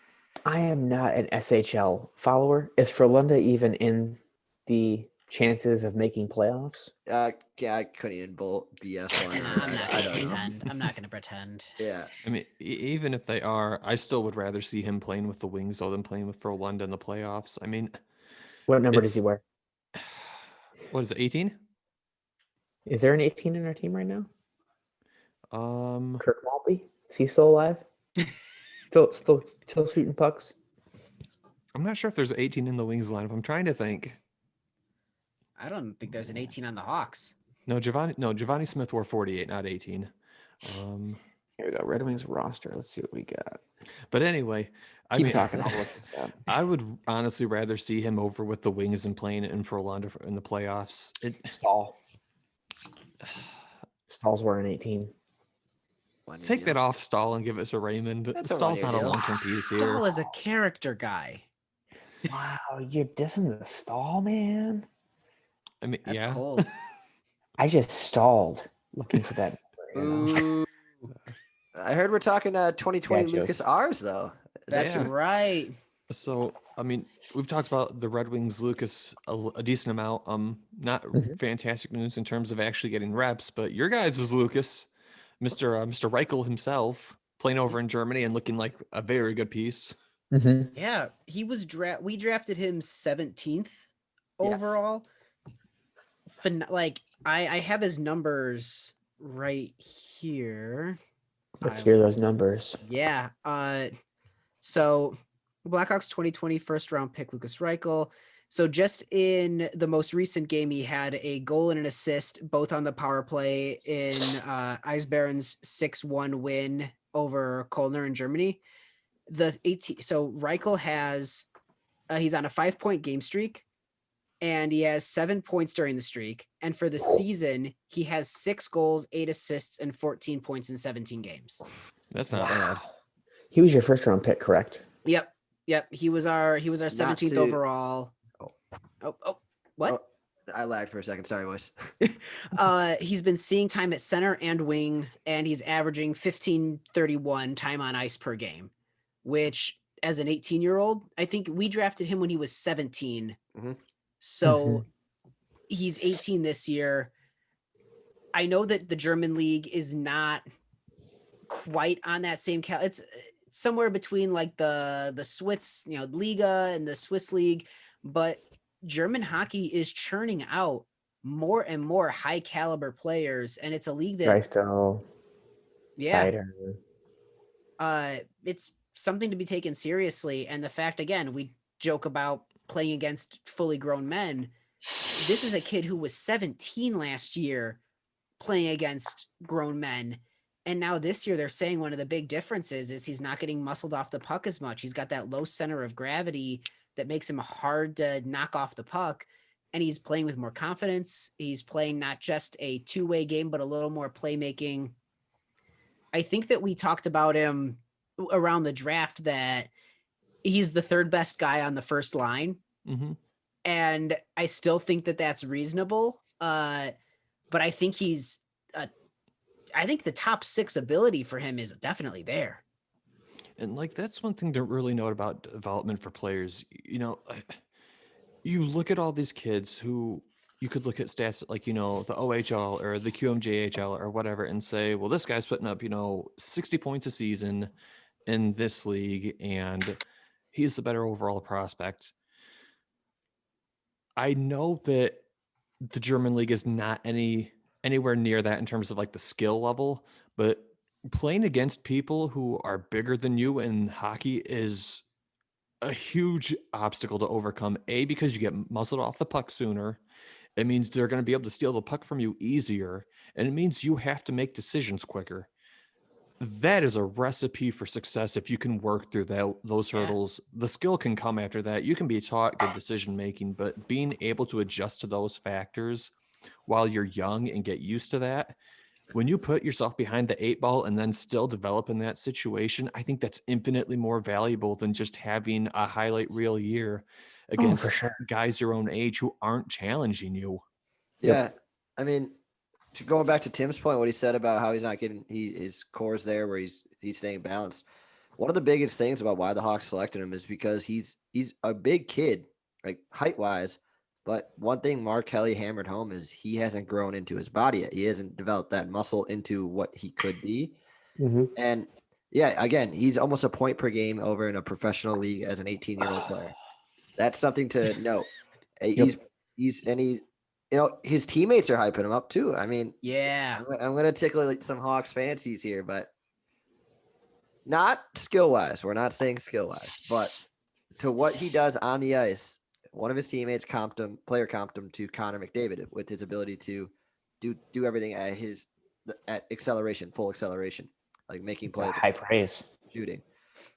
I am not an SHL follower. Is Frölunda even in the chances of making playoffs? yeah, I couldn't even BS one. I'm not gonna pretend. Yeah. I mean, even if they are, I still would rather see him playing with the Wings though than playing with Frölunda in the playoffs. I mean, What number does he wear? What is it, 18? Is there an 18 in our team right now? Um, Kirk Maltby? Is he still alive? still shooting pucks? I'm not sure if there's 18 in the Wings lineup. I'm trying to think. I don't think there's an 18 on the Hawks. No, Giovanni Smith wore 48, not 18. Here we go. Red Wings roster. Let's see what we got. But anyway, Keep talking. I'll look this up. I would honestly rather see him over with the Wings and playing in Frölunda in the playoffs. Stahl's wearing 18. Take that off Stahl and give it to Raymond. Stahl's not a long-term piece here. Stahl is a character guy. Wow, you're dissing the Stahl, man. I mean, That's yeah. cold. I just stalled looking for that. Ooh, I heard we're talking 2020 Gotcha. Lucas R's though. that's right. So, I mean, we've talked about the Red Wings Lucas a decent amount. Not fantastic news in terms of actually getting reps, but your guys is Lucas, Mr. Reichel himself, playing over in Germany and looking like a very good piece. Mm-hmm. Yeah, he was we drafted him 17th overall. I have his numbers right here. Let's hear those numbers. Yeah. So Blackhawks 2020 first round pick Lucas Reichel. So just in the most recent game, he had a goal and an assist, both on the power play in Eisbären's 6-1 win over Kölner in Germany. So Reichel has he's on a 5-point game streak, and he has 7 points during the streak. And for the season, he has 6 goals, 8 assists, and 14 points in 17 games. That's not bad. He was your first round pick, correct? Yep. He was our 17th overall. What? Oh, I lagged for a second. Sorry, boys. He's been seeing time at center and wing, and he's averaging 15:31 time on ice per game, which as an 18-year-old, I think we drafted him when he was 17. Mm-hmm. So he's 18 this year. I know that the German league is not quite on that same it's somewhere between like the Swiss, Liga and the Swiss league, but German hockey is churning out more and more high caliber players, and it's a league that it's something to be taken seriously. And the fact, again, we joke about playing against fully grown men. This is a kid who was 17 last year playing against grown men. And now this year they're saying one of the big differences is he's not getting muscled off the puck as much. He's got that low center of gravity that makes him hard to knock off the puck. And he's playing with more confidence. He's playing not just a two-way game, but a little more playmaking. I think that we talked about him around the draft that he's the third best guy on the first line. Mm-hmm. And I still think that that's reasonable. But I think I think the top 6 ability for him is definitely there. And like that's one thing to really note about development for players. You look at all these kids who you could look at stats like, the OHL or the QMJHL or whatever and say, well, this guy's putting up, 60 points a season in this league and he's the better overall prospect. I know that the German league is not anywhere near that in terms of like the skill level, but playing against people who are bigger than you in hockey is a huge obstacle to overcome. A, because you get muzzled off the puck sooner. It means they're going to be able to steal the puck from you easier. And it means you have to make decisions quicker. That is a recipe for success. If you can work through those hurdles, the skill can come after that. You can be taught good decision making, but being able to adjust to those factors while you're young and get used to that, when you put yourself behind the 8 ball and then still develop in that situation, I think that's infinitely more valuable than just having a highlight reel year against guys your own age who aren't challenging you. Yeah. I mean, going back to Tim's point, what he said about how he's not getting his core's there where he's staying balanced. One of the biggest things about why the Hawks selected him is because he's a big kid, like height wise. But one thing Mark Kelly hammered home is he hasn't grown into his body yet. He hasn't developed that muscle into what he could be. Mm-hmm. And yeah, again, he's almost a point per game over in a professional league as an 18-year-old player. That's something to note. He's his teammates are hyping him up too. I mean, yeah, I'm going to tickle some Hawks fancies here, but not skill wise. We're not saying skill wise, but to what he does on the ice. One of his teammates comped him to Connor McDavid with his ability to do everything at acceleration, full acceleration, like making plays, high praise, shooting.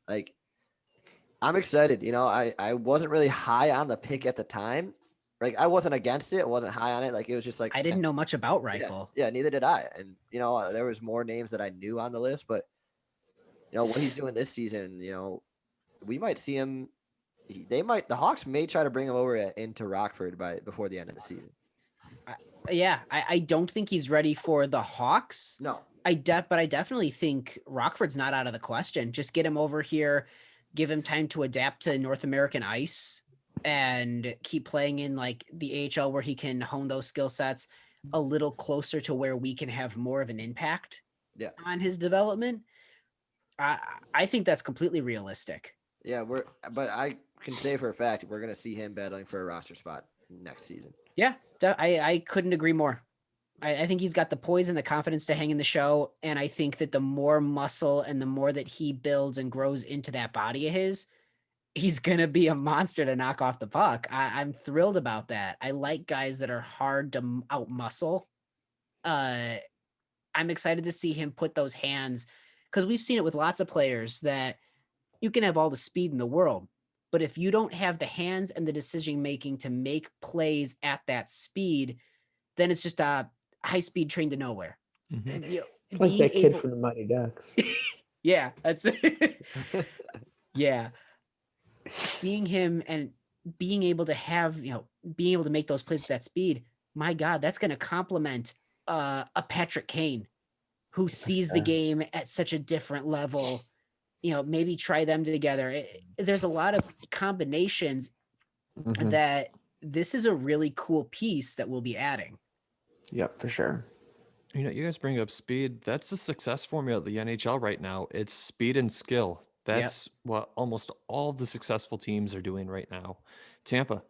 Like, I'm excited. I wasn't really high on the pick at the time. Like, I wasn't against it. I wasn't high on it. Like, it was just like I didn't know much about Reichel. Yeah, neither did I. And there was more names that I knew on the list, but what he's doing this season, we might see him. The Hawks may try to bring him over into Rockford before the end of the season. I don't think he's ready for the Hawks. No, but I definitely think Rockford's not out of the question. Just get him over here, give him time to adapt to North American ice, and keep playing in like the AHL where he can hone those skill sets a little closer to where we can have more of an impact on his development. I think that's completely realistic. Yeah, but I can say for a fact we're going to see him battling for a roster spot next season. Yeah, I couldn't agree more. I think he's got the poise and the confidence to hang in the show. And I think that the more muscle and the more that he builds and grows into that body of his, he's going to be a monster to knock off the puck. I'm thrilled about that. I like guys that are hard to out muscle. I'm excited to see him put those hands, because we've seen it with lots of players that you can have all the speed in the world, but if you don't have the hands and the decision making to make plays at that speed, then it's just a high speed train to nowhere. Mm-hmm. It's like that kid from the Mighty Ducks. Yeah, that's yeah. Seeing him and being able to being able to make those plays at that speed, my God, that's going to complement a Patrick Kane who sees the game at such a different level. Maybe try them together. There's a lot of combinations that this is a really cool piece that we'll be adding. Yep, for sure. You guys bring up speed. That's the success formula of the NHL right now. It's speed and skill. That's what almost all of the successful teams are doing right now. Tampa,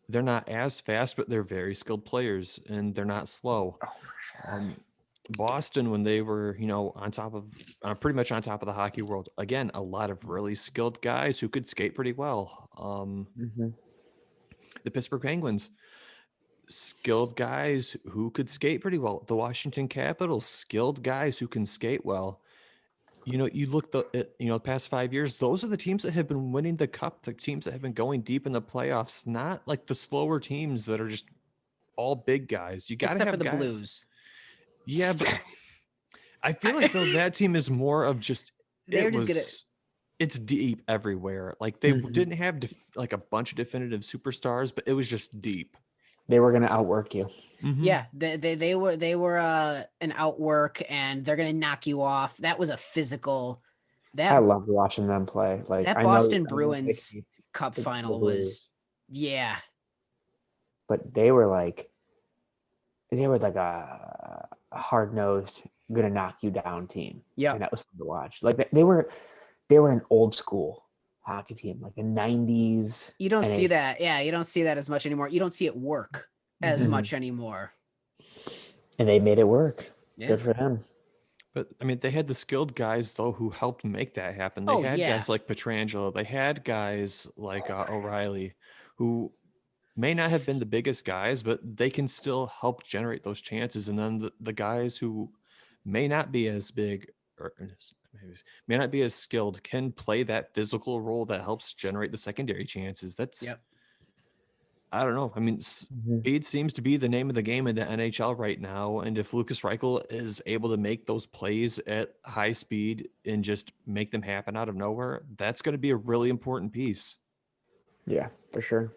they're not as fast, but they're very skilled players, and they're not slow. Oh, for sure. Boston, when they were, on top of pretty much on top of the hockey world, again, a lot of really skilled guys who could skate pretty well. The Pittsburgh Penguins, skilled guys who could skate pretty well. The Washington Capitals, skilled guys who can skate well. You look the past 5 years, those are the teams that have been winning the cup, the teams that have been going deep in the playoffs, not like the slower teams that are just all big guys. You got to have except for the guys. Blues. Yeah, but I feel like though that team is more of just it's deep everywhere. Like they didn't have like a bunch of definitive superstars, but it was just deep. They were going to outwork you. Mm-hmm. Yeah, they were an outwork, and they're going to knock you off. That was a physical I loved watching them play. Like that I Boston know Bruins Cup the final Blues, yeah. but they were like a hard nosed, gonna knock you down team. Yeah. And that was fun to watch. Like they were an old school hockey team, like a 90s. You don't see that. Yeah, you don't see that as much anymore. You don't see it work as much anymore. And they made it work. Yeah. Good for them. But I mean, they had the skilled guys though who helped make that happen. They had guys like Pietrangelo. They had guys like O'Reilly, who may not have been the biggest guys, but they can still help generate those chances. And then the guys who may not be as big or maybe may not be as skilled can play that physical role that helps generate the secondary chances. That's I don't know. I mean, speed seems to be the name of the game in the NHL right now. And if Lucas Reichel is able to make those plays at high speed and just make them happen out of nowhere, that's going to be a really important piece. Yeah, for sure.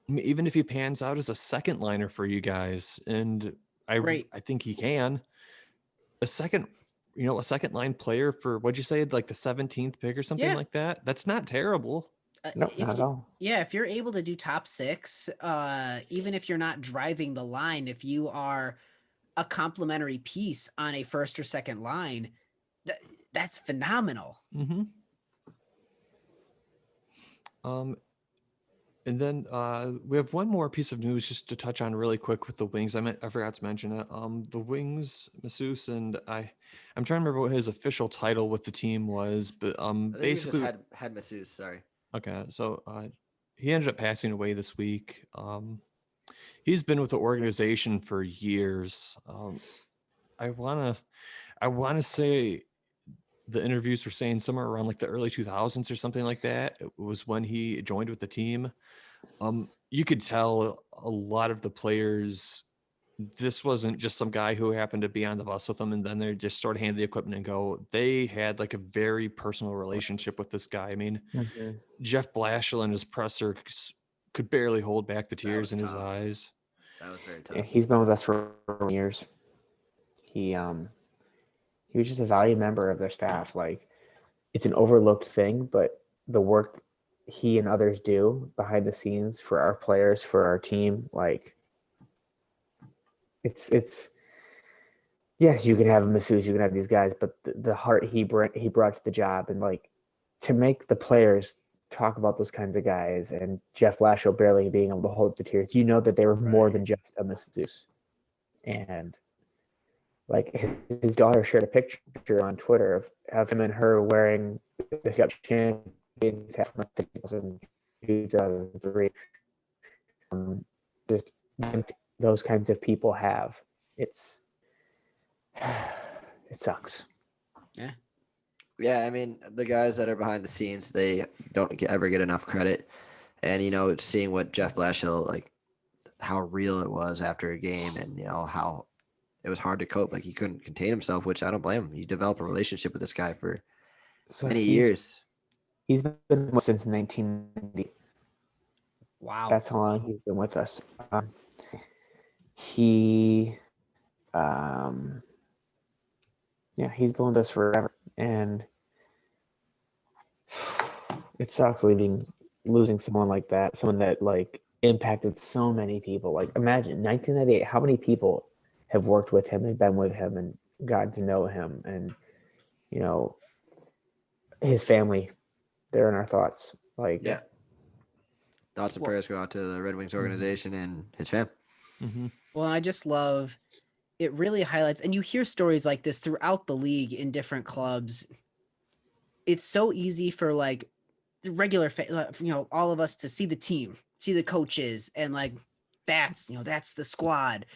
I mean, even if he pans out as a second liner for you guys, and I think he can, a second line player for, what'd you say, like the 17th pick or something like that? That's not terrible. No, not at all. Yeah, if you're able to do top 6, even if you're not driving the line, if you are a complementary piece on a first or second line, that's phenomenal. Mm-hmm. And then we have one more piece of news just to touch on really quick with the Wings. I forgot to mention it. The Wings, masseuse, and I'm trying to remember what his official title with the team was, but basically just had masseuse. Sorry. Okay, so he ended up passing away this week. He's been with the organization for years. I wanna say the interviews were saying somewhere around like the early 2000s or something like that. It was when he joined with the team. You could tell a lot of the players, this wasn't just some guy who happened to be on the bus with them and then they just sort of hand the equipment and go. They had like a very personal relationship with this guy. I mean, Jeff Blashill in his presser could barely hold back the tears in his eyes. That was very tough. Yeah, he's been with us for years. He was just a valued member of their staff. Like, it's an overlooked thing, but the work he and others do behind the scenes for our players, for our team, like, it's yes, you can have a masseuse, you can have these guys, but the heart he brought to the job, and like to make the players talk about those kinds of guys, and Jeff Blashill barely being able to hold the tears, you know that they were more than just a masseuse. And like his daughter shared a picture on Twitter of him and her wearing the Cup champions hat from 2003. Just those kinds of people have. It sucks. Yeah, I mean, the guys that are behind the scenes, they don't ever get enough credit. And, seeing what Jeff Blashill, like, how real it was after a game and, how it was hard to cope. Like, he couldn't contain himself, which I don't blame him. You develop a relationship with this guy for many years. He's been with us since 1990. Wow. That's how long he's been with us. He's been with us forever, and it sucks losing someone like that, someone that like impacted so many people. Like, imagine 1998, how many people have worked with him and been with him and gotten to know him, and his family, they're in our thoughts. Like, yeah, thoughts and prayers go out to the Red Wings organization and his fam. Mm-hmm. Well, I just love it. Really highlights, and you hear stories like this throughout the league in different clubs. It's so easy for like regular, all of us to see the team, see the coaches, and like that's the squad.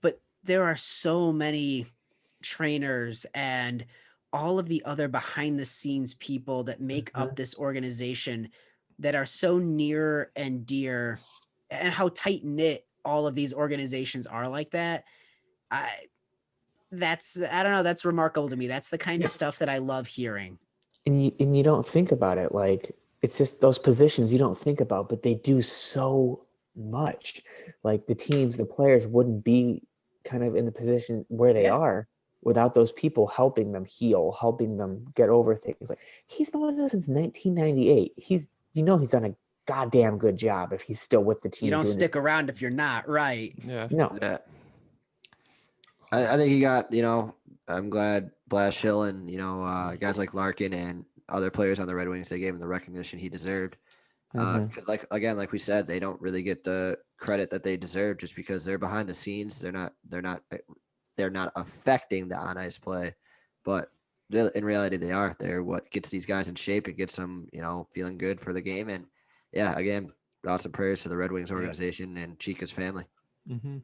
But there are so many trainers and all of the other behind the scenes people that make up this organization that are so near and dear, and how tight knit all of these organizations are like that. I don't know. That's remarkable to me. That's the kind of stuff that I love hearing. And you don't think about it. Like, it's just those positions you don't think about, but they do so much. Like, the teams, the players wouldn't be kind of in the position where they are without those people helping them heal, helping them get over things. Like, he's been with us since 1998. He's done a goddamn good job if he's still with the team. You don't doing stick this. around if you're not, right? Yeah. No. Yeah. I think he got, I'm glad Blash Hill and, guys like Larkin and other players on the Red Wings, they gave him the recognition he deserved. Because like we said, they don't really get the credit that they deserve just because they're behind the scenes. They're not affecting the on ice play, but in reality they are. They're what gets these guys in shape. It gets them, feeling good for the game. And yeah, again, awesome prayers to the Red Wings organization and Chica's family. Mm-hmm.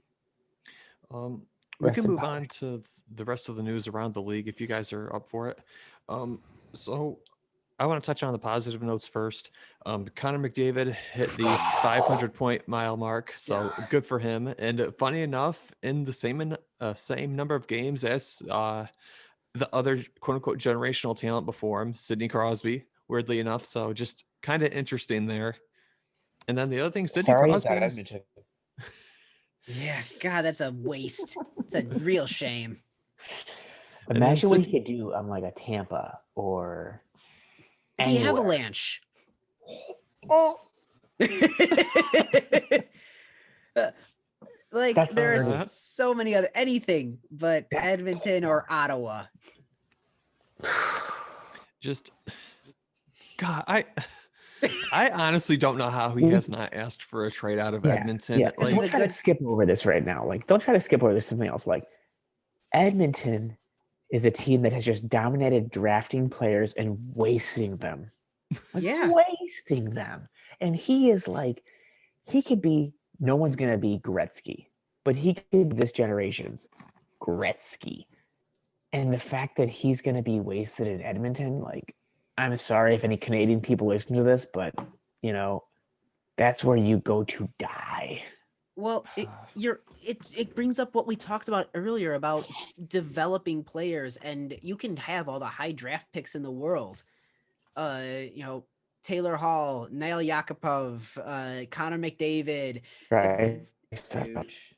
We Rest can in move power. on to the rest of the news around the league if you guys are up for it. So I want to touch on the positive notes first. Connor McDavid hit the 500-point mile mark, so good for him. And funny enough, in the same number of games as the other quote-unquote generational talent before him, Sidney Crosby, weirdly enough. So just kind of interesting there. And then the other thing, Sidney Sorry Crosby. about Edmonton. Yeah, God, that's a waste. It's a real shame. Imagine what he could do on like a Tampa or The anywhere. Avalanche. Oh, Like, That's there's already- so many other anything but That's Edmonton or Ottawa. Just God, I honestly don't know how he has not asked for a trade out of Edmonton. Yeah, This don't is a try to good- skip over this right now. Like, don't try to skip over this something else. Like, Edmonton is a team that has just dominated drafting players and wasting them. Like, Yeah. wasting them. And he is like, he could be. No one's gonna be Gretzky, but he could be this generation's Gretzky. And the fact that he's gonna be wasted in Edmonton, like, I'm sorry if any Canadian people listen to this, but that's where you go to die. Well, it brings up what we talked about earlier about developing players, and you can have all the high draft picks in the world. Taylor Hall, Nail Yakupov, Connor McDavid. Right. Huge.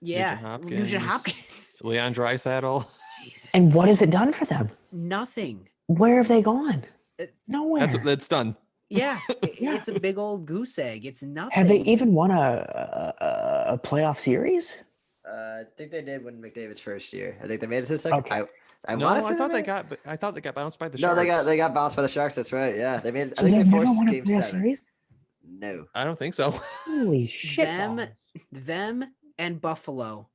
Yeah, Nugent Hopkins. Leon Draisaitl. Jesus. And what has it done for them? Nothing. Where have they gone? It- Nowhere. That's done. Yeah, Yeah. it's a big old goose egg. It's nothing. Have they even won a playoff series? I think they did when McDavid's first year. I think they made it to the second. Okay. I No, wanna I say thought they made it. got bounced by the No, Sharks. they got bounced by the Sharks. That's right. Yeah, they made. So I think they've they never forced won a game playoff 7. series? No. I don't think so. Holy shit. them and Buffalo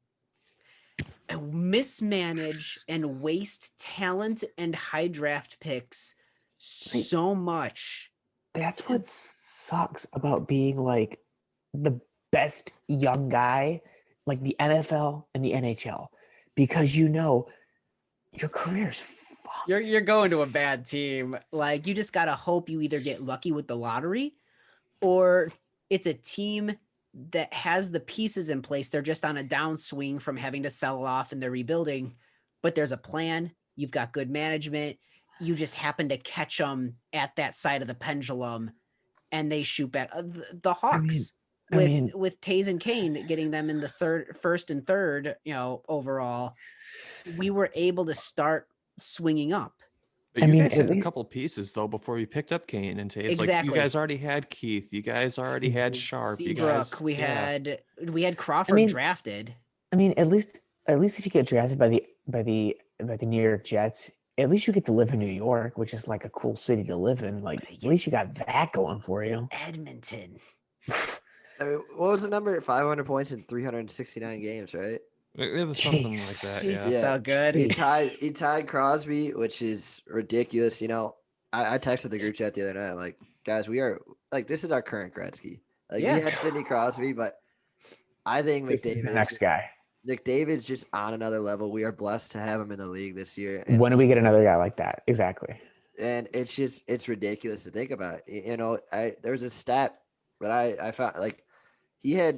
mismanage and waste talent and high draft picks so much. That's what sucks about being like the best young guy, like the NFL and the NHL, because your career's fucked. You're going to a bad team. Like, you just gotta hope you either get lucky with the lottery, or it's a team that has the pieces in place. They're just on a downswing from having to sell off and they're rebuilding, but there's a plan. You've got good management. You just happen to catch them at that side of the pendulum, and they shoot back. The Hawks with Taze and Kane getting them in the first and third, overall, we were able to start swinging up. But you guys had a couple pieces though before you picked up Kane and Taves. Exactly. Like, you guys already had Keith. You guys already had Sharp. Seabrook. We had Crawford drafted. I mean, at least if you get drafted by the New York Jets, at least you get to live in New York, which is like a cool city to live in. Like, at least you got that going for you. Edmonton. I mean, what was the number? 500 points in 369 games, right? It was something like that. He's Yeah. so good. He tied Crosby, which is ridiculous. I texted the group chat the other night. I'm like, guys, we are like, this is our current Gretzky. Like, we had Sidney Crosby, but I think The next guy. McDavid's just on another level. We are blessed to have him in the league this year. And, When do we get another guy like that? Exactly. and it's ridiculous to think about. There was a stat that I found, like, he has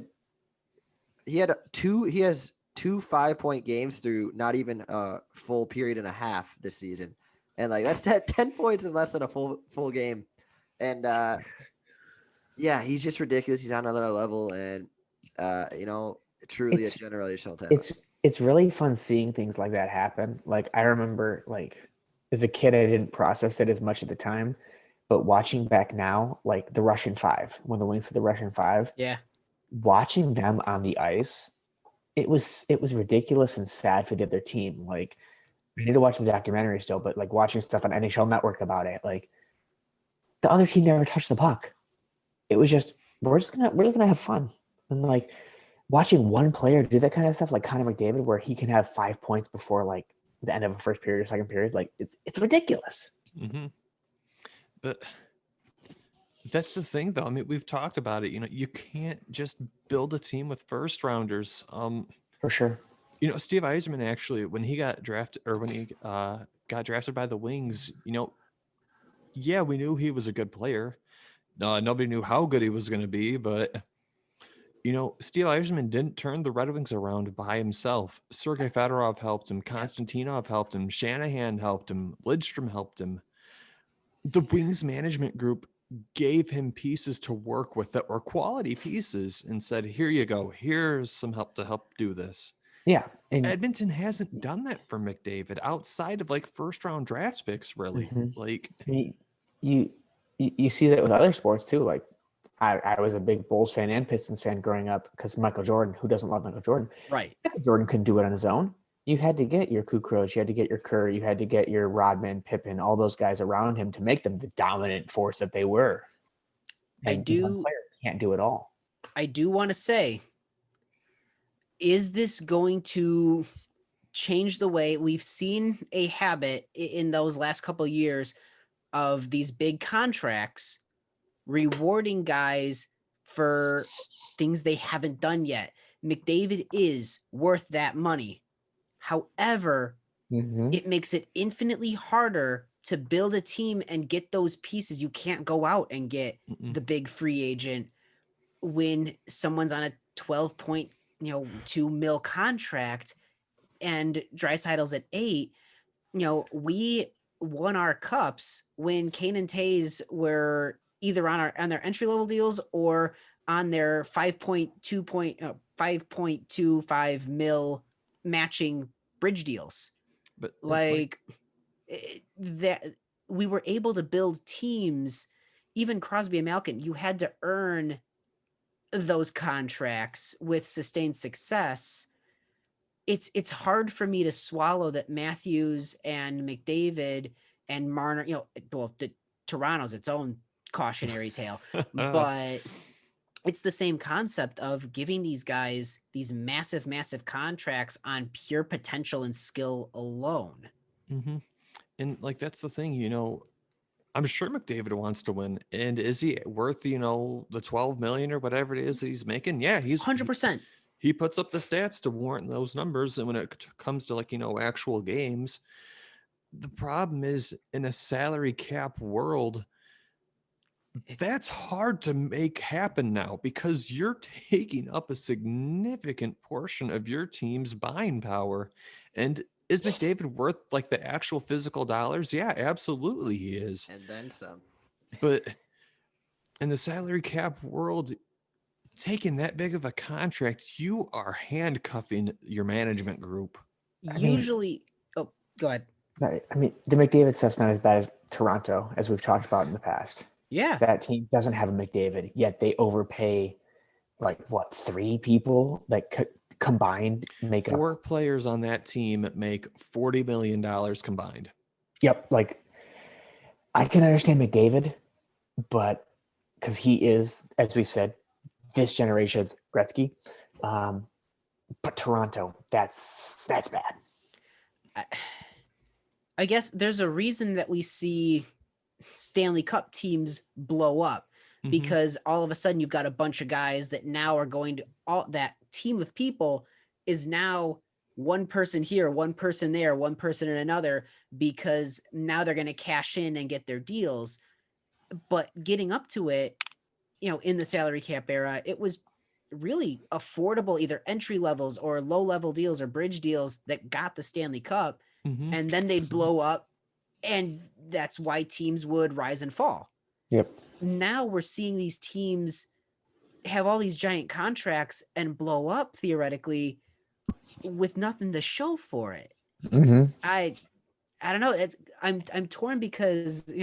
two 5-point games through not even a full period and a half this season. And like, that's 10 points in less than a full game. And he's just ridiculous. He's on another level, and truly a generational talent. it's really fun seeing things like that happen. Like I remember, like as a kid, I didn't process it as much at the time, but watching back now, like the Russian Five, when the Wings of the Russian Five, Yeah. watching them on the ice, it was ridiculous and sad for the other team. Like I need to watch the documentary still, but like watching stuff on NHL Network about it, like the other team never touched the puck. It was just we're just gonna have fun. And like watching one player do that kind of stuff, like Connor McDavid, where he can have 5 points before like the end of a first period or second period, like it's ridiculous. Mm-hmm. But that's the thing, though. I mean, we've talked about it. You can't just build a team with first rounders. For sure. Steve Yzerman actually, when he got drafted, or when he got drafted by the Wings, yeah, we knew he was a good player. Nobody knew how good he was going to be, but Steve Yzerman didn't turn the Red Wings around by himself. Sergei Fedorov helped him. Konstantinov helped him. Shanahan helped him. Lidstrom helped him. The Wings management group gave him pieces to work with that were quality pieces and said, here you go. Here's some help to help do this. Yeah. And Edmonton hasn't done that for McDavid outside of like first round draft picks, really. Like you see that with other sports too. Like I was a big Bulls fan and Pistons fan growing up because Michael Jordan, who doesn't love Michael Jordan? Right. Michael Jordan couldn't do it on his own. You had to get your Kukoc, you had to get your Kerr, you had to get your Rodman, Pippen, all those guys around him to make them the dominant force that they were. And one player can't do it all. I do want to say, is this going to change the way we've seen a habit in those last couple of years of these big contracts rewarding guys for things they haven't done yet? McDavid is worth that money. However, it makes it infinitely harder to build a team and get those pieces. You can't go out and get the big free agent when someone's on a 12.2 mil contract and Draisaitl's at 8. We won our cups when Kane and Tays were either on their entry level deals or on their 5.25 mil matching bridge deals. But that we were able to build teams. Even Crosby and Malkin, you had to earn those contracts with sustained success. It's hard for me to swallow that Matthews and McDavid and Marner, Toronto's its own cautionary tale, but it's the same concept of giving these guys these massive, massive contracts on pure potential and skill alone. And like, that's the thing, I'm sure McDavid wants to win. And is he worth, the 12 million or whatever it is that he's making? Yeah, he's 100%. He puts up the stats to warrant those numbers. And when it comes to actual games, the problem is in a salary cap world, that's hard to make happen now because you're taking up a significant portion of your team's buying power. And is McDavid worth the actual physical dollars? Yeah, absolutely he is. And then some. But in the salary cap world, taking that big of a contract, you are handcuffing your management group. Usually, go ahead. I mean, the McDavid stuff's not as bad as Toronto, as we've talked about in the past. Yeah. That team doesn't have a McDavid, yet they overpay 3 people that combined make 4 players on that team make $40 million combined. Yep. I can understand McDavid, but because he is, as we said, this generation's Gretzky. But Toronto, that's bad. I guess there's a reason that we see Stanley Cup teams blow up, because all of a sudden you've got a bunch of guys that now are going to that team of people is now one person here, one person there, one person in another, because now they're going to cash in and get their deals. But getting up to it, in the salary cap era, it was really affordable, either entry levels or low level deals or bridge deals that got the Stanley Cup. And then they'd blow up, and that's why teams would rise and fall. Yep. Now we're seeing these teams have all these giant contracts and blow up theoretically with nothing to show for it. Mm-hmm. I don't know. I'm torn because,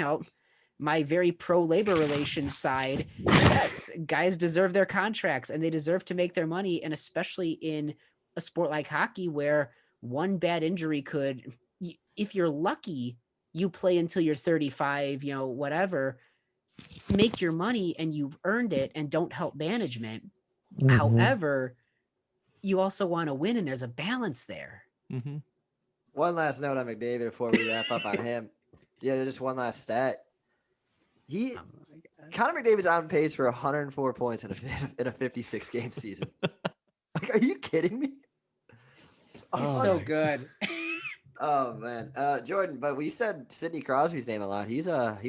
my very pro labor relations side, yes, guys deserve their contracts and they deserve to make their money. And especially in a sport like hockey, where one bad injury could, if you're lucky, you play until you're 35, whatever, make your money and you've earned it and don't help management. Mm-hmm. However, you also want to win and there's a balance there. Mm-hmm. One last note on McDavid before we wrap up on him. Yeah, just one last stat. Connor McDavid's on pace for 104 points in a 56 game season. Like, are you kidding me? He's so good. Oh man, Jordan. But we said Sidney Crosby's name a lot. He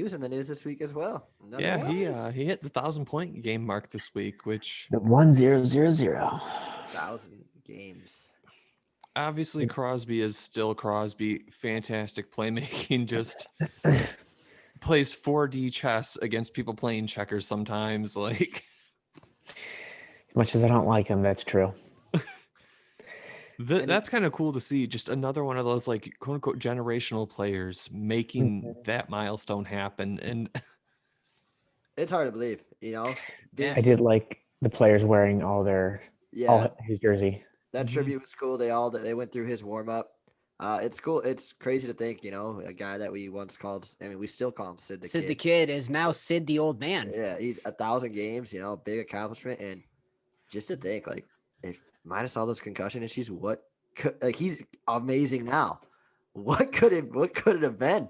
was in the news this week as well. Yeah, he hit the 1,000-point game mark this week, which the 1000. 1,000 games. Obviously Crosby is still Crosby. Fantastic playmaking. Just plays 4D chess against people playing checkers sometimes. Like, as much as I don't like him, that's true. That's kind of cool to see. Just another one of those, like, quote unquote generational players making that milestone happen. And it's hard to believe, I did like the players wearing all his jersey. That tribute was cool. They went through his warm up. It's cool. It's crazy to think, a guy that we once called, we still call him Sid the Kid. Sid the Kid is now Sid the Old Man. Yeah, he's 1,000 games, big accomplishment. And just to think, like, if minus all those concussion issues, he's amazing now. What could it have been?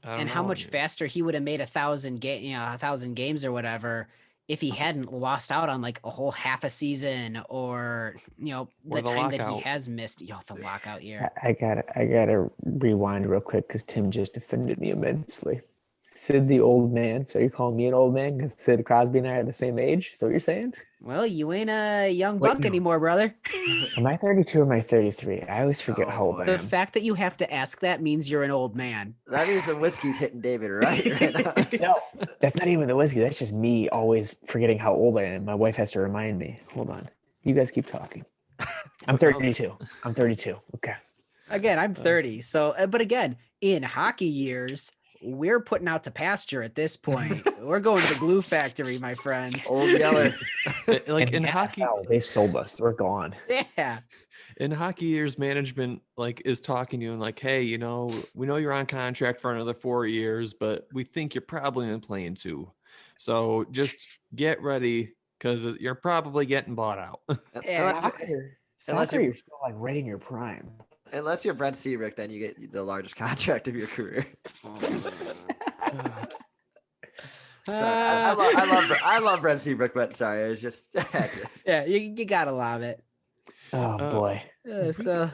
And how much faster he would have made 1,000 games or whatever if he hadn't lost out on like a whole half a season or the time that he has missed. The lockout year. I gotta rewind real quick because Tim just offended me immensely. Sid the Old Man. So you're calling me an old man because Sid Crosby and I are the same age? So you're saying? Well, you ain't a young buck anymore, brother. Am I 32 or am I 33? I always forget how old I am. The fact that you have to ask that means you're an old man. That means the whiskey's hitting David right now. No, that's not even the whiskey. That's just me always forgetting how old I am. My wife has to remind me. Hold on. You guys keep talking. I'm 32. I'm 32. Okay. Again, I'm 30. So, but again, in hockey years, we're putting out to pasture at this point. We're going to the glue factory, my friends. Old Yeller. Like in hockey, they sold us. We're gone. Yeah. In hockey years, management is talking to you and like, hey, we know you're on contract for another 4 years, but we think you're probably in playing 2. So just get ready because you're probably getting bought out. Unless you're still like right in your prime. Unless you're Brent Seabrook, then you get the largest contract of your career. I love Brent Seabrook, but sorry, it was just yeah, you gotta love it. Oh boy. So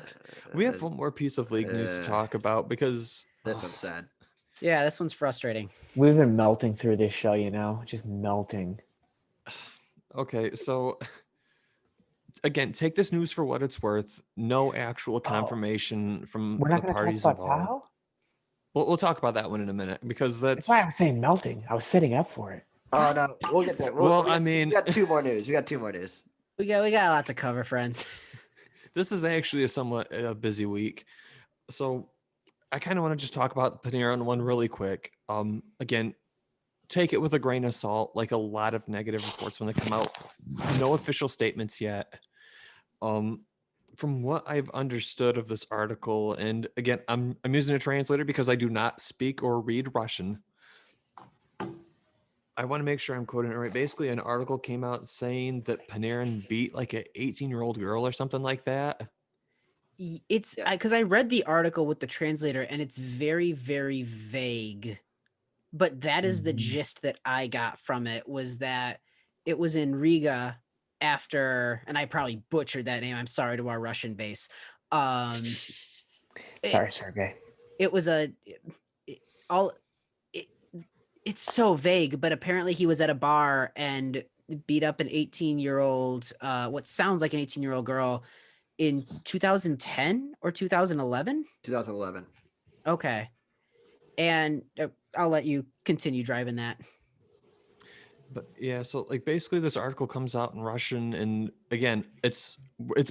we have one more piece of league news to talk about because this one's sad. Yeah, this one's frustrating. We've been melting through this show, just melting. Okay, so again, take this news for what it's worth. No actual confirmation from the parties involved. We'll talk about that one in a minute because that's why I was saying melting. I was setting up for it. Oh no, we'll get there. We got 2 more news. We got 2 more news. We got a lot to cover, friends. This is actually a somewhat busy week, so I kind of want to just talk about the Panarin one really quick. Again, take it with a grain of salt. Like a lot of negative reports when they come out, no official statements yet. From what I've understood of this article, and again, I'm using a translator because I do not speak or read Russian. I want to make sure I'm quoting it right. Basically, an article came out saying that Panarin beat like an 18-year-old girl or something like that. It's because I read the article with the translator and it's very, very vague. But that is the gist that I got from it, was that it was in Riga after, and I probably butchered that name. I'm sorry to our Russian base. Sorry, Sergey. It was it's so vague, but apparently he was at a bar and beat up an 18-year-old, what sounds like an 18-year-old girl in 2010 or 2011? 2011. Okay. And I'll let you continue driving that. But yeah, so like basically this article comes out in Russian, and again, it's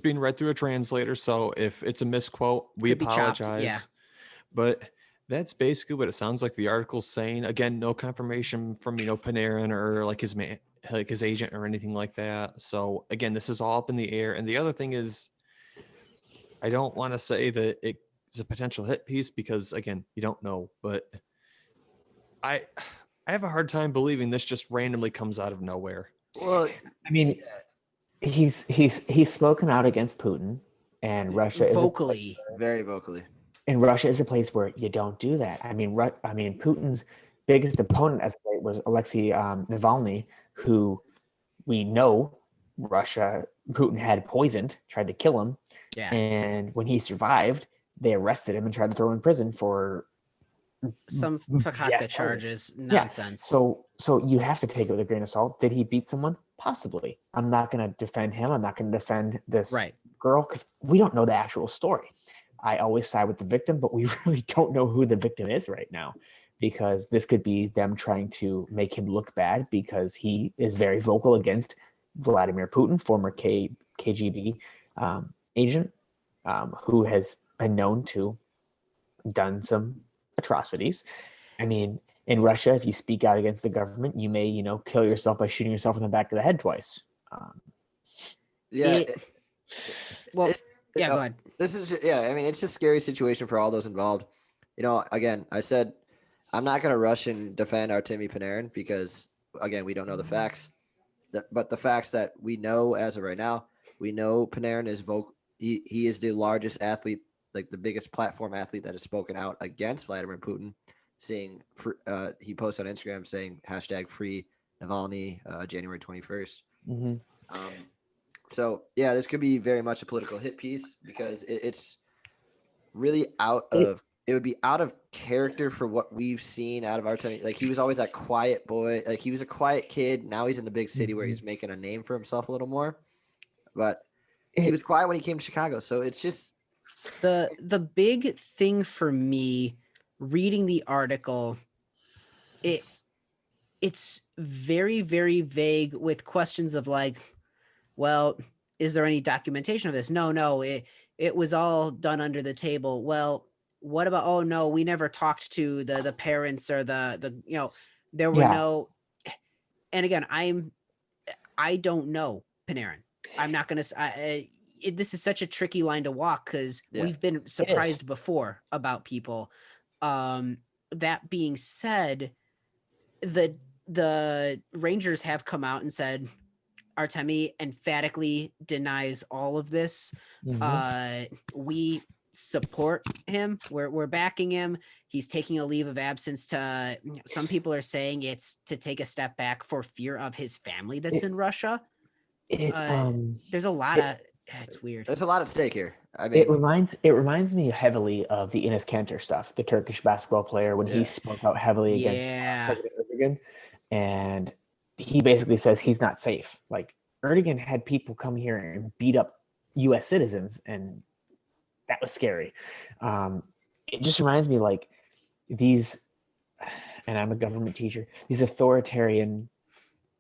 being read through a translator, so if it's a misquote, we Could be chopped, apologize. yeah. But that's basically what it sounds like the article's saying. Again, no confirmation from Panarin or like his man, like his agent or anything like that. So again, this is all up in the air. And the other thing is, I don't want to say that it's a potential hit piece because again, you don't know. But I I have a hard time believing this just randomly comes out of nowhere. Well, I mean, he's spoken out against Putin, and Russia vocally. Very vocally. And Russia is a place where you don't do that. I mean, Putin's biggest opponent as of late was Alexei Navalny, who we know Putin had poisoned, tried to kill him. Yeah. And when he survived, they arrested him and tried to throw him in prison for some fakakta charges. Nonsense. Yeah. So you have to take it with a grain of salt. Did he beat someone? Possibly. I'm not going to defend him. I'm not going to defend this girl because we don't know the actual story. I always side with the victim, but we really don't know who the victim is right now because this could be them trying to make him look bad because he is very vocal against Vladimir Putin, former KGB agent, who has been known to done some atrocities. I mean, in Russia, if you speak out against the government, you may, kill yourself by shooting yourself in the back of the head twice. Go ahead. This is, I mean, it's a scary situation for all those involved. Again, I said, I'm not going to rush and defend Artemi Panarin because, again, we don't know the facts. But the facts that we know as of right now, we know Panarin is vocal. He is the largest athlete, like the biggest platform athlete that has spoken out against Vladimir Putin, saying he posted on Instagram saying #free Navalny January 21st. Mm-hmm. So yeah, this could be very much a political hit piece because it's really it would be out of character for what we've seen out of Artemi. Like he was always that quiet boy. Like he was a quiet kid. Now he's in the big city where he's making a name for himself a little more. But he was quiet when he came to Chicago. So it's just the big thing for me reading the article, it's very, very vague with questions of like, well, is there any documentation of this? No, it was all done under the table. Well, what about, oh no, we never talked to the parents or there were no, and again, I don't know Panarin. I'm not going to, this is such a tricky line to walk because we've been surprised before about people. That being said, the Rangers have come out and said Artemi emphatically denies all of this. Mm-hmm. We support him. We're backing him. He's taking a leave of absence to, some people are saying it's to take a step back for fear of his family that's in Russia. There's a lot of, it's weird. There's a lot at stake here. I mean, it reminds me heavily of the Enes Kanter stuff, the Turkish basketball player when he spoke out heavily against President Erdogan, and he basically says he's not safe. Like Erdogan had people come here and beat up U.S. citizens, and that was scary. It just reminds me like these, and I'm a government teacher, these authoritarian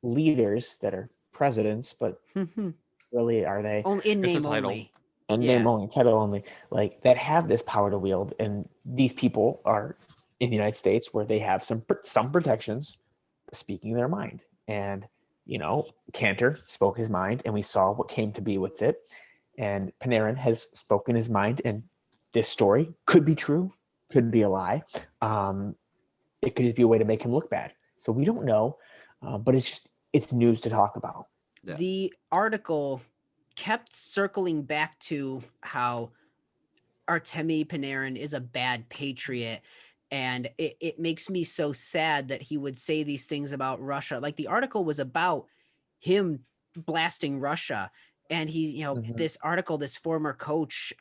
leaders that are presidents, but really are they? In name only. And name only, title only, like that have this power to wield. And these people are in the United States where they have some protections speaking their mind. And, Kanter spoke his mind and we saw what came to be with it. And Panarin has spoken his mind, and this story could be true, could be a lie. It could just be a way to make him look bad. So we don't know, but it's news to talk about. Yeah. The article kept circling back to how Artemi Panarin is a bad patriot. And it makes me so sad that he would say these things about Russia. Like the article was about him blasting Russia. And he, this article, this former coach,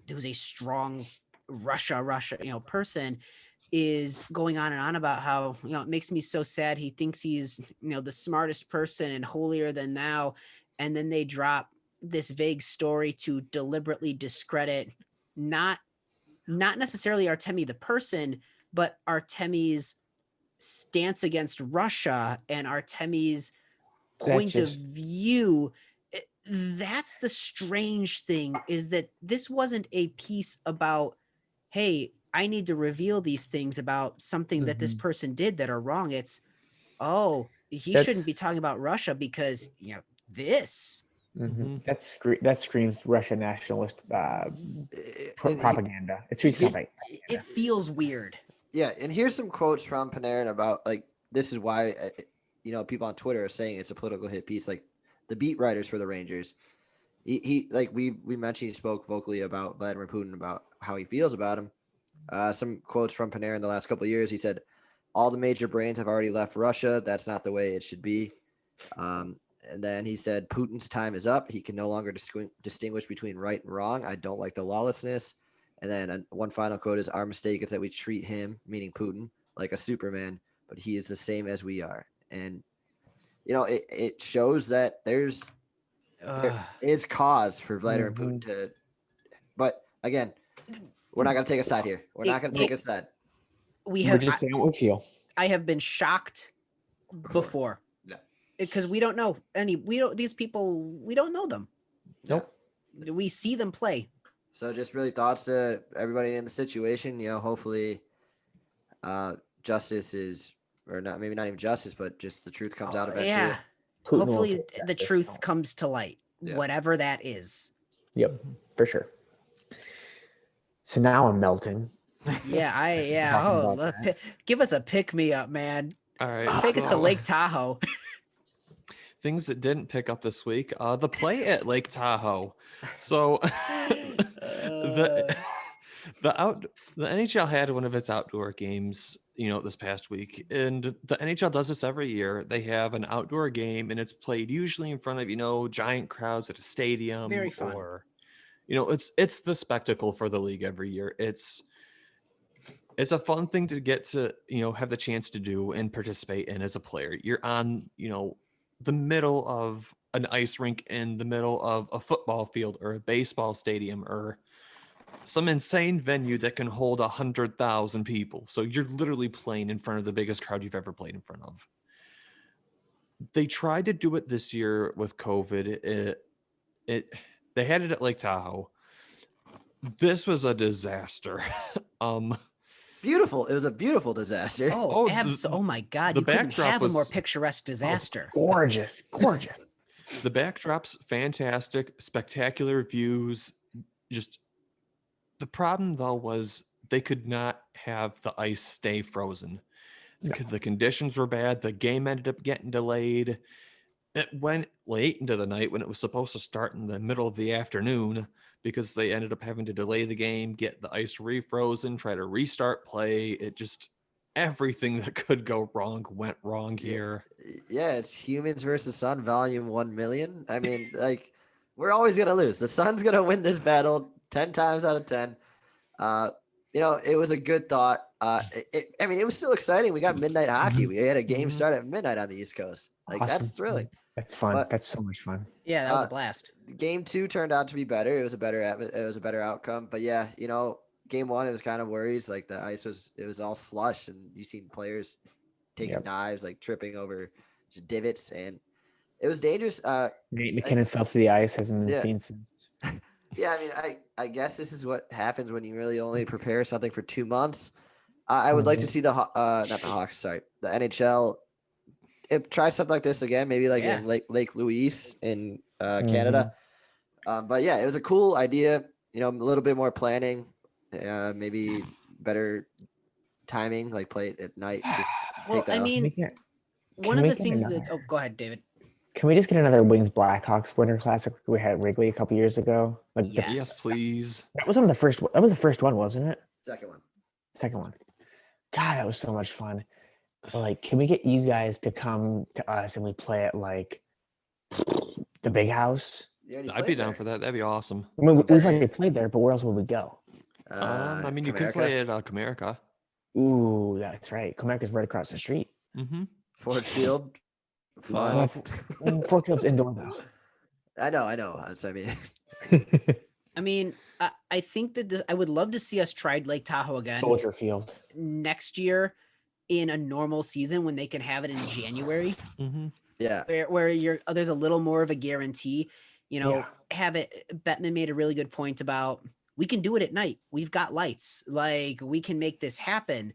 who's a strong Russia, person, is going on and on about how, it makes me so sad. He thinks he's, the smartest person and holier than thou. And then they drop this vague story to deliberately discredit not necessarily Artemi the person, but Artemi's stance against Russia and Artemi's point of view. That's the strange thing, is that this wasn't a piece about, hey, I need to reveal these things about something that this person did that are wrong. It's, oh, he shouldn't be talking about Russia because, this. That screams Russian nationalist propaganda. It feels weird. Yeah, and here's some quotes from Panarin about, like, this is why people on Twitter are saying it's a political hit piece. Like the beat writers for the Rangers, he like we mentioned, he spoke vocally about Vladimir Putin, about how he feels about him. Some quotes from Panarin the last couple of years. He said, "All the major brains have already left Russia. That's not the way it should be." And then he said, "Putin's time is up. He can no longer distinguish between right and wrong. I don't like the lawlessness." And then one final quote is, "Our mistake is that we treat him," meaning Putin, "like a Superman, but he is the same as we are." And, it shows that there is cause for Vladimir Putin to, but again, we're not going to take a side here. We're not going to take a side. We're just saying what we feel. I have been shocked before. Yeah. Because we don't know these people, we don't know them. Nope. We see them play. So just really thoughts to everybody in the situation, hopefully justice is, or not, maybe not even justice, but just the truth comes out eventually. Yeah. Hopefully the truth comes to light, whatever that is. Yep, for sure. So now I'm melting. Yeah. Oh, look, give us a pick me up, man. All right. Take us to Lake Tahoe. Things that didn't pick up this week, the play at Lake Tahoe. So the NHL had one of its outdoor games, this past week, and the NHL does this every year. They have an outdoor game, and it's played usually in front of giant crowds at a stadium. Very fun. Or it's the spectacle for the league every year. It's a fun thing to get to have the chance to do and participate in as a player. You're on the middle of an ice rink, in the middle of a football field or a baseball stadium or some insane venue that can hold 100,000 people. So you're literally playing in front of the biggest crowd you've ever played in front of. They tried to do it this year with COVID. They had it at Lake Tahoe. This was a disaster. Beautiful. It was a beautiful disaster. Oh my God. You couldn't have a more picturesque disaster. Gorgeous. The backdrop's fantastic, spectacular views. Just the problem, though, was they could not have the ice stay frozen. The conditions were bad. The game ended up getting delayed. It went late into the night when it was supposed to start in the middle of the afternoon, because they ended up having to delay the game, get the ice refrozen, try to restart play. It just, everything that could go wrong went wrong here. Yeah, it's Humans versus Sun, volume 1,000,000. I mean, we're always going to lose. The Sun's going to win this battle 10 times out of 10. It was a good thought. It was still exciting. We got midnight hockey. We had a game start at midnight on the East Coast. Awesome. That's thrilling. That's fun. That's so much fun. Yeah, that was a blast. Game 2 turned out to be better. It was a better outcome. But yeah, game 1, it was kind of worries. Like the ice was all slush, and you seen players taking dives, like tripping over divots, and it was dangerous. Nate McKinnon fell to the ice, hasn't been seen since. Yeah, I guess this is what happens when you really only prepare something for 2 months. I would like to see not the Hawks, sorry, the NHL try something like this again, maybe in Lake Louise in Canada. But yeah, it was a cool idea. A little bit more planning, maybe better timing, like play it at night. Just take that off. One of the things go ahead, David. Can we just get another Wings Blackhawks Winter Classic like we had at Wrigley a couple years ago? Yes, please. That was one of the first. That was the first one, wasn't it? Second one. God, that was so much fun. Can we get you guys to come to us and we play at the big house? I'd be down for that. That'd be awesome. We've already played there, but where else would we go? You could play at Comerica. Ooh, that's right. Comerica's right across the street. Mm-hmm. Ford Field. Fun. Ford Field's indoor though. I know. I think that I would love to see us try Lake Tahoe again. Soldier Field next year. in a normal season when they can have it in January. Mm-hmm. Yeah. Where there's a little more of a guarantee, Yeah. Bettman made a really good point about, we can do it at night. We've got lights, like we can make this happen.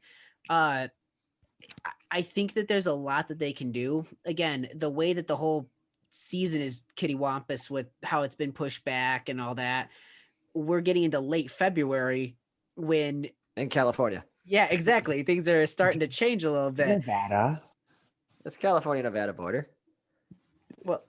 I think that there's a lot that they can do. Again, the way that the whole season is kittywampus with how it's been pushed back and all that, we're getting into late February when In California. yeah, exactly. Things are starting to change a little bit. Nevada. It's California-Nevada border. Well,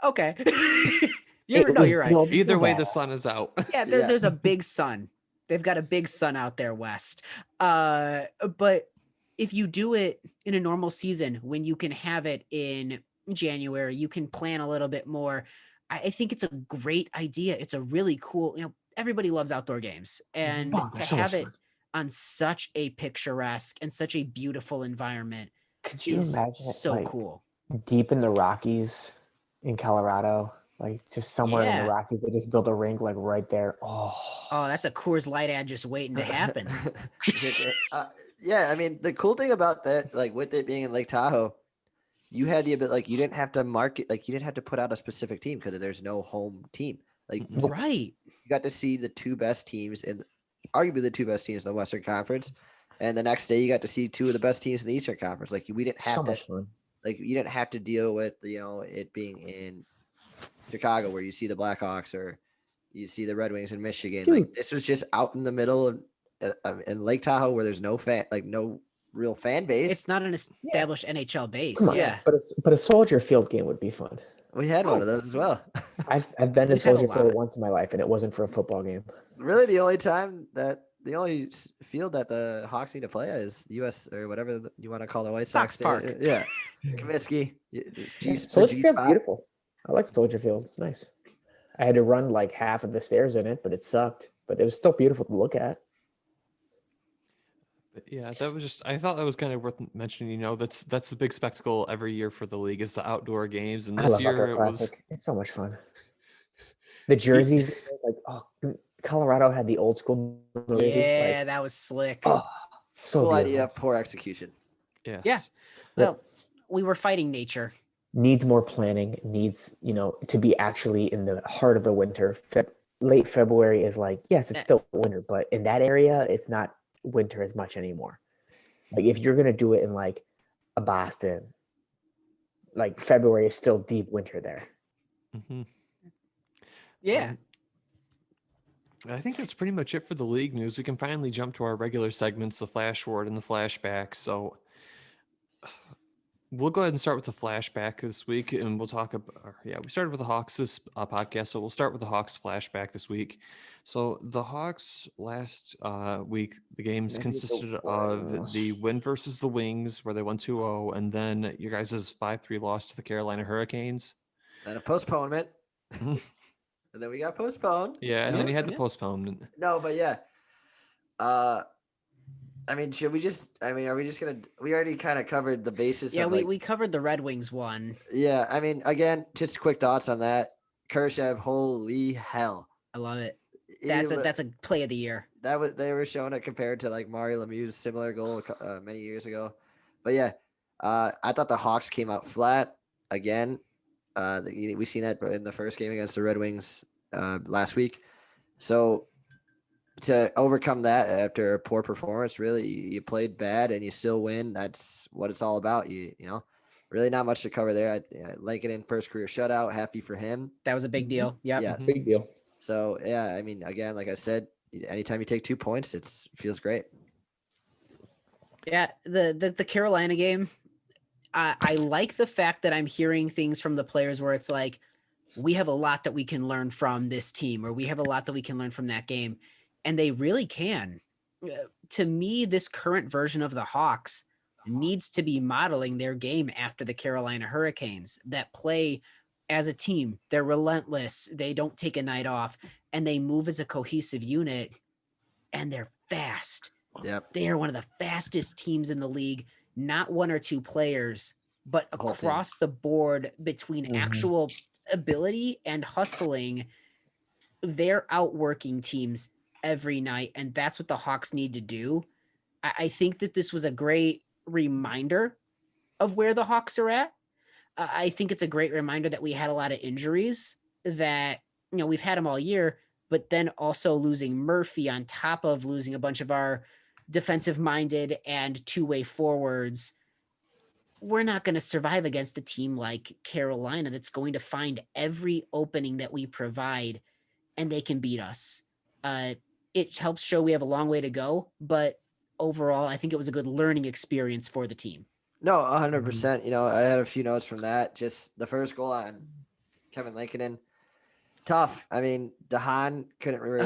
okay. It you're was right. built Either way, the Nevada. sun is out. Yeah, there's a big sun. They've got a big sun out there west. But if you do it in a normal season, when you can have it in January, you can plan a little bit more. I think it's a great idea. It's a really cool, everybody loves outdoor games, and Oh, to they're so have much it fun. on such a picturesque and such a beautiful environment Could you is imagine it so like cool. deep in the Rockies in Colorado? Like just somewhere in the Yeah. Rockies, they just built a rink like right there. Oh, Oh, that's a Coors Light ad just waiting to happen. Yeah, I mean, the cool thing about that, like with it being in Lake Tahoe, you had the ability, like you didn't have to market, like you didn't have to put out a specific team because there's no home team. Like Mhm. Right. you got to see the two best teams arguably the two best teams in the Western Conference, and the next day you got to see two of the best teams in the Eastern Conference. Like we didn't have so to, much fun. like you didn't have to deal with it being in Chicago where you see the Blackhawks or you see the Red Wings in Michigan. Like Dude. this was just out in the middle of in Lake Tahoe where there's no real fan base. It's not an established NHL base. Come on, Yeah. but a Soldier Field game would be fun. We had one of those as well. I've been to We've had a Soldier Field lot. once in my life, and it wasn't for a football game. Really, the only field that the Hawks need to play at is US or whatever you want to call the White Sox Sox Park. Yeah, Comiskey. It's Yeah, the Soldier G Field's spot. beautiful. I like Soldier Field. It's nice. I had to run like half of the stairs in it, but it sucked. But it was still beautiful to look at. But yeah, that was just, I thought that was kind of worth mentioning. That's the big spectacle every year for the league is the outdoor games, and I this love year Outdoor it was. Classic. It's so much fun. The jerseys, Colorado had the old school jersey. Yeah, that was slick. Oh, so Cool beautiful. idea, poor execution. Yes. Yeah. Well, we were fighting nature. Needs more planning. Needs to be actually in the heart of the winter. Late February is like, yes, it's still winter, but in that area, it's not winter as much anymore. Like if you're gonna do it in like a Boston, like February is still deep winter there. Mm-hmm. Yeah. I think that's pretty much it for the league news. We can finally jump to our regular segments, the flash forward and the flashback. So we'll go ahead and start with the flashback this week, and we'll talk about. We started with the Hawks this podcast, so we'll start with the Hawks flashback this week. So the Hawks last week, the games consisted of the win versus the Wings, where they won 2-0, and then your guys' 5-3 loss to the Carolina Hurricanes. And a postponement. And then we got postponed. Yeah, and then you had the postponement. No, but yeah. I mean, should we just? I mean, are we just gonna? We already kind of covered the basis. Yeah, of we covered the Red Wings one. Yeah, I mean, again, just quick thoughts on that. Kershev, holy hell! I love it. That's a play of the year. They were showing it compared to like Mario Lemieux's similar goal many years ago. But yeah, I thought the Hawks came out flat again. We seen that in the first game against the Red Wings last week. So to overcome that after a poor performance, really, you played bad and you still win. That's what it's all about. You know, really not much to cover there. Lankinen first career shutout. Happy for him. That was a big deal. Yeah. Yes. Big deal. So yeah, I mean, again, like I said, anytime you take 2 points, it feels great. Yeah, the Carolina game, I like the fact that I'm hearing things from the players where it's like, we have a lot that we can learn from this team, or we have a lot that we can learn from that game. And they really can. To me, this current version of the Hawks needs to be modeling their game after the Carolina Hurricanes that play as a team. They're relentless. They don't take a night off, and they move as a cohesive unit, and they're fast. Yep. They are one of the fastest teams in the league, not one or two players, but across the board between actual ability and hustling. They're outworking teams every night, and that's what the Hawks need to do. I think that this was a great reminder of where the Hawks are at. I think it's a great reminder that we had a lot of injuries, that, we've had them all year, but then also losing Murphy on top of losing a bunch of our defensive minded and two-way forwards. We're not going to survive against a team like Carolina that's going to find every opening that we provide, and they can beat us. It helps show we have a long way to go, but overall, I think it was a good learning experience for the team. No, 100%. I had a few notes from that. Just the first goal on Kevin Lankinen, tough. I mean, DeHaan couldn't really.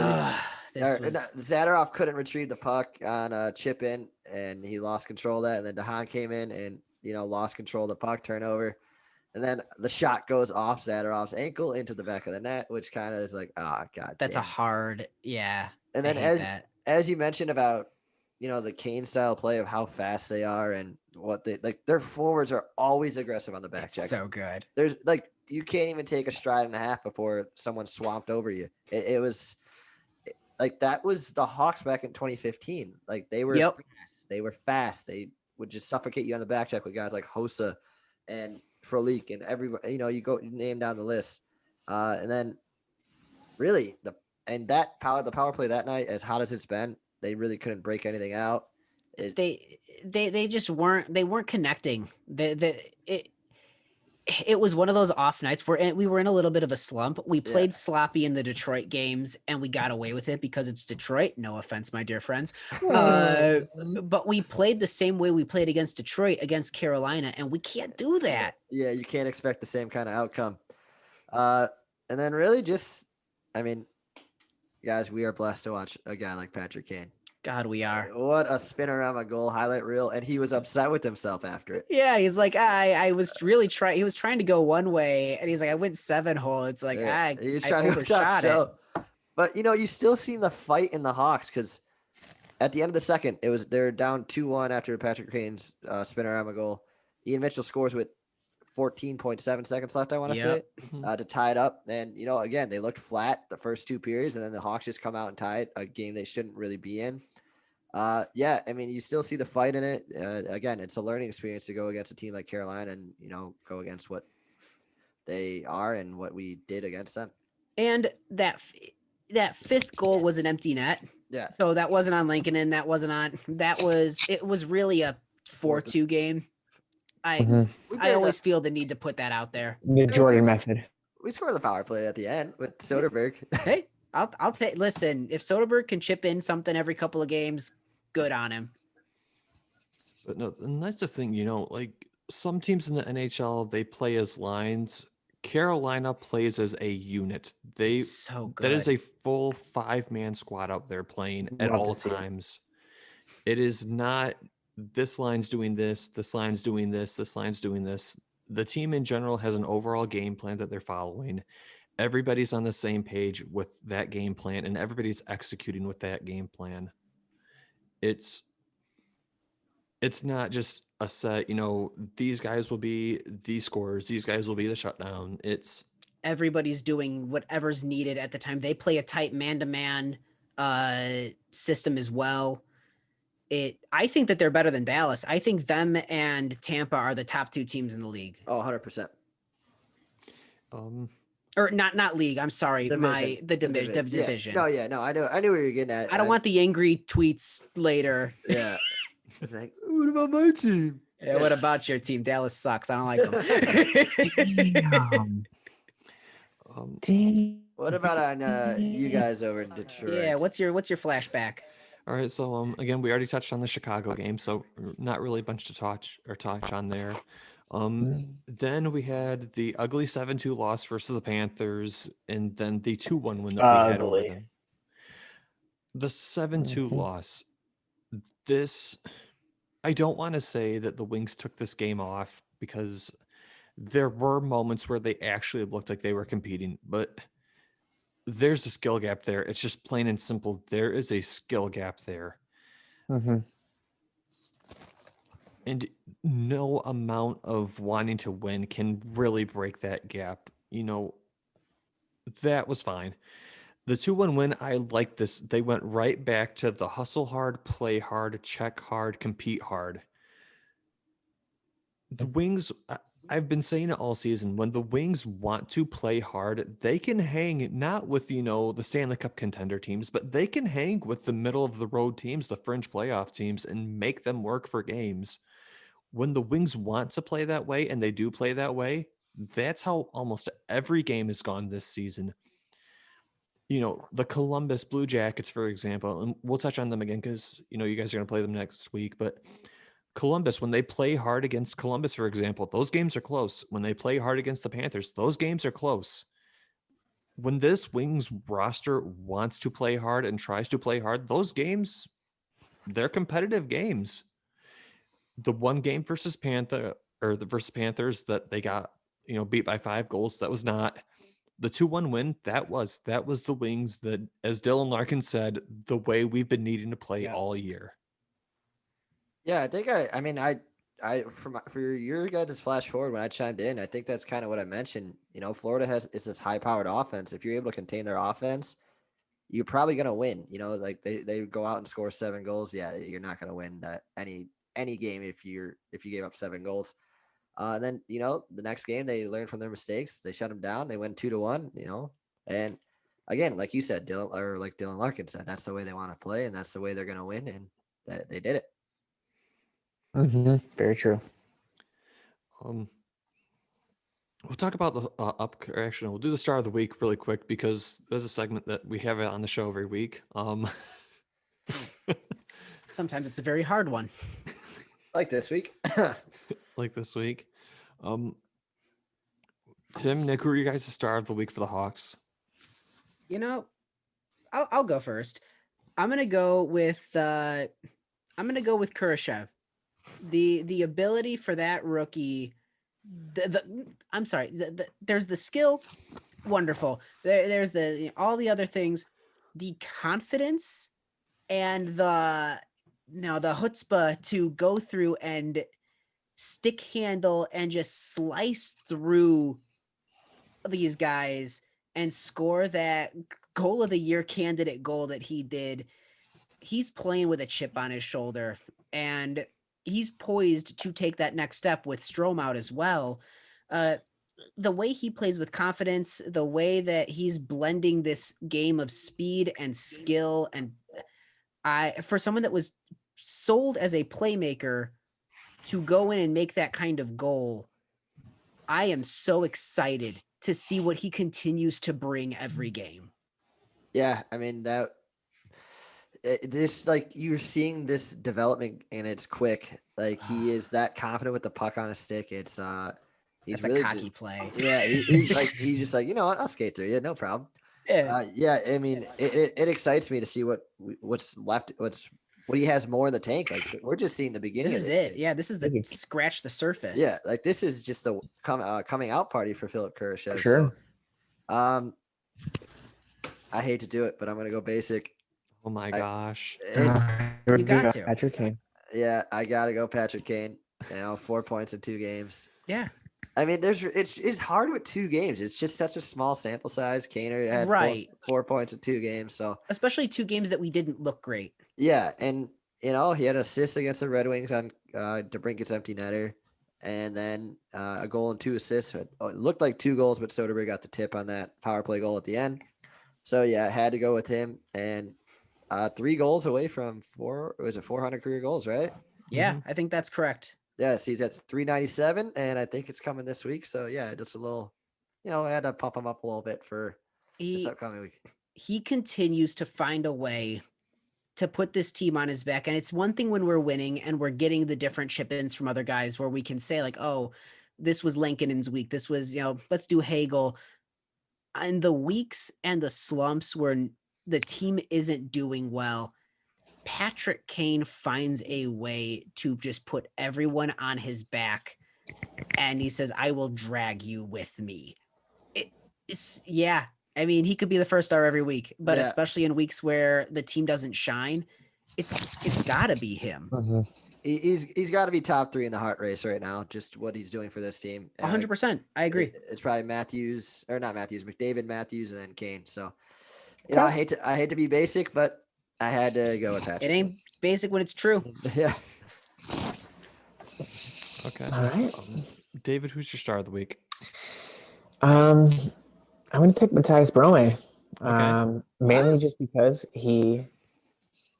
Zadorov couldn't retrieve the puck on a chip in, and he lost control of that. And then DeHaan came in and lost control of the puck, turnover, and then the shot goes off Zadorov's ankle into the back of the net, which kind of is like, god. That's a hard, yeah. And then as you mentioned about the Kane style play of how fast they are and what they like, their forwards are always aggressive on the back check. So good. There's you can't even take a stride and a half before someone swamped over you. It was like that was the Hawks back in 2015. Like they were fast. They were fast. They would just suffocate you on the back check with guys like Hossa and Frolik and everybody. You go name down the list, and then really the power play that night, as hot as it's been, they really couldn't break anything out. They just weren't connecting. It was one of those off nights where we were in a little bit of a slump. We played sloppy in the Detroit games and we got away with it because it's Detroit. No offense, my dear friends. But we played the same way we played against Detroit, against Carolina, and we can't do that. Yeah, you can't expect the same kind of outcome. And then really just, guys, we are blessed to watch a guy like Patrick Kane. God, we are. What a spinorama goal highlight reel, and he was upset with himself after it. Yeah, he's like, I was really trying. He was trying to go one way, and he's like, I went 7-hole. It's like, he's trying to overshot it. But you still seen the fight in the Hawks, because at the end of the second, they're down 2-1 after Patrick Kane's spinorama goal. Ian Mitchell scores with 14.7 seconds left, I want to say, to tie it up. And again, they looked flat the first two periods, and then the Hawks just come out and tie it, a game they shouldn't really be in. You still see the fight in it. Again, it's a learning experience to go against a team like Carolina and, go against what they are and what we did against them. And that fifth goal was an empty net. Yeah. So that wasn't on Lankinen. It was really a 4-2 game. I always feel the need to put that out there. The Jordan method. We scored the power play at the end with Soderberg. Hey, I'll take. Listen, if Soderberg can chip in something every couple of games, good on him. But no, and that's the thing, like some teams in the NHL, they play as lines. Carolina plays as a unit. So good. That is a full 5-man squad out there playing at all times. It is not this line's doing this line's doing this line's doing this. The team in general has an overall game plan that they're following. Everybody's on the same page with that game plan, and everybody's executing with that game plan. It's not just a set, these guys will be these scorers, these guys will be the shutdown. It's everybody's doing whatever's needed at the time. They play a tight man-to-man system as well. I think that they're better than Dallas. I think them and Tampa are the top 2 teams in the league. Oh, 100%. Or not league. I'm sorry. Division. Division. No, yeah, no. I knew where you're getting at. I don't want the angry tweets later. Yeah. Like, what about my team? Yeah, what about your team? Dallas sucks. I don't like them. Damn. What about on you guys over in Detroit? Yeah, what's your flashback? all right. So again, we already touched on the Chicago game, so not really a bunch to touch on there. Then we had the ugly 7-2 loss versus the Panthers, and then the 2-1 win that we had over them. The 7-2 loss. This, I don't want to say that the Wings took this game off, because there were moments where they actually looked like they were competing, but there's a skill gap there. It's just plain and simple. There is a skill gap there. And no amount of wanting to win can really break that gap. That was fine. The 2-1 win, I like this. They went right back to the hustle hard, play hard, check hard, compete hard. The Wings, I've been saying it all season. When the Wings want to play hard, they can hang not with, the Stanley Cup contender teams, but they can hang with the middle of the road teams, the fringe playoff teams, and make them work for games. When the Wings want to play that way, and they do play that way, that's how almost every game has gone this season. The Columbus Blue Jackets, for example, and we'll touch on them again because, you guys are going to play them next week, but Columbus, when they play hard against Columbus, for example, those games are close. When they play hard against the Panthers, those games are close. When this Wings roster wants to play hard and tries to play hard, those games, they're competitive games. The one game versus Panthers that they got, beat by 5 goals, that was not the 2-1 win. That was the Wings that, as Dylan Larkin said, the way we've been needing to play all year. Yeah, I think for your guys' flash forward when I chimed in, I think that's kind of what I mentioned. Florida is this high-powered offense. If you're able to contain their offense, you're probably gonna win. Like they go out and score 7 goals. Yeah, you're not gonna win any game if you gave up 7 goals. Then the next game they learn from their mistakes. They shut them down. They win 2-1. And again, like you said, Dylan Larkin said, that's the way they want to play, and that's the way they're gonna win, and that they did it. Very true. We'll talk about the we'll do the star of the week really quick because there's a segment that we have on the show every week. Sometimes it's a very hard one. Like this week. Tim, Nick, who are you guys the star of the week for the Hawks? I'll go first. I'm gonna go with Kurashev. The ability for that rookie, there's the skill, wonderful. There's all the other things, the confidence and the chutzpah to go through and stick handle and just slice through these guys and score that goal of the year candidate goal that he did. He's playing with a chip on his shoulder, and he's poised to take that next step with Strome out as well. The way he plays with confidence, the way that he's blending this game of speed and skill, and for someone that was sold as a playmaker to go in and make that kind of goal, I am so excited to see what he continues to bring every game. Yeah, I mean this, like, you're seeing this development and it's quick. Like, he is that confident with the puck on his stick. It's he's That's really a cocky play. Yeah, he's just like, I'll skate through. Yeah, no problem. Yeah, I mean, it excites me to see what's left, what he has more in the tank. Like, we're just seeing the beginning. This is it. Thing. Yeah, this is the scratch the surface. Yeah, like this is just a coming out party for Philip Kurashev. Sure. So, I hate to do it, but I'm gonna go basic. Oh my gosh! You got to Patrick Kane. Yeah, I gotta go Patrick Kane. 4 points in 2 games. Yeah. I mean, it's hard with 2 games. It's just such a small sample size. Kane had four points in 2 games, so especially 2 games that we didn't look great. Yeah, and he had an assist against the Red Wings on DeBrincat's empty netter, and then a goal and 2 assists. It looked like 2 goals, but Soderberg got the tip on that power play goal at the end. So yeah, I had to go with him, and 3 goals away from 400 career goals, right? Yeah, I think that's correct. Yeah, he's at 397, and I think it's coming this week. So yeah, just a little, I had to pump him up a little bit for this upcoming week. He continues to find a way to put this team on his back. And it's one thing when we're winning and we're getting the different chip-ins from other guys where we can say like, oh, this was Lankinen's week. This was, let's do Hagel. And the weeks and the slumps where the team isn't doing well, Patrick Kane finds a way to just put everyone on his back, and he says, I will drag you with me. I mean, he could be the first star every week, but especially in weeks where the team doesn't shine, it's got to be him. Mm-hmm. He's got to be top 3 in the Hart race right now, just what he's doing for this team. 100%. I agree. It's probably McDavid, Matthews, and then Kane. So, I hate to be basic, but I had to go with Patrick. It ain't basic when it's true. Yeah. Okay. All right. David, who's your star of the week? I'm going to pick Matthias Strome. Okay. Mainly just because he,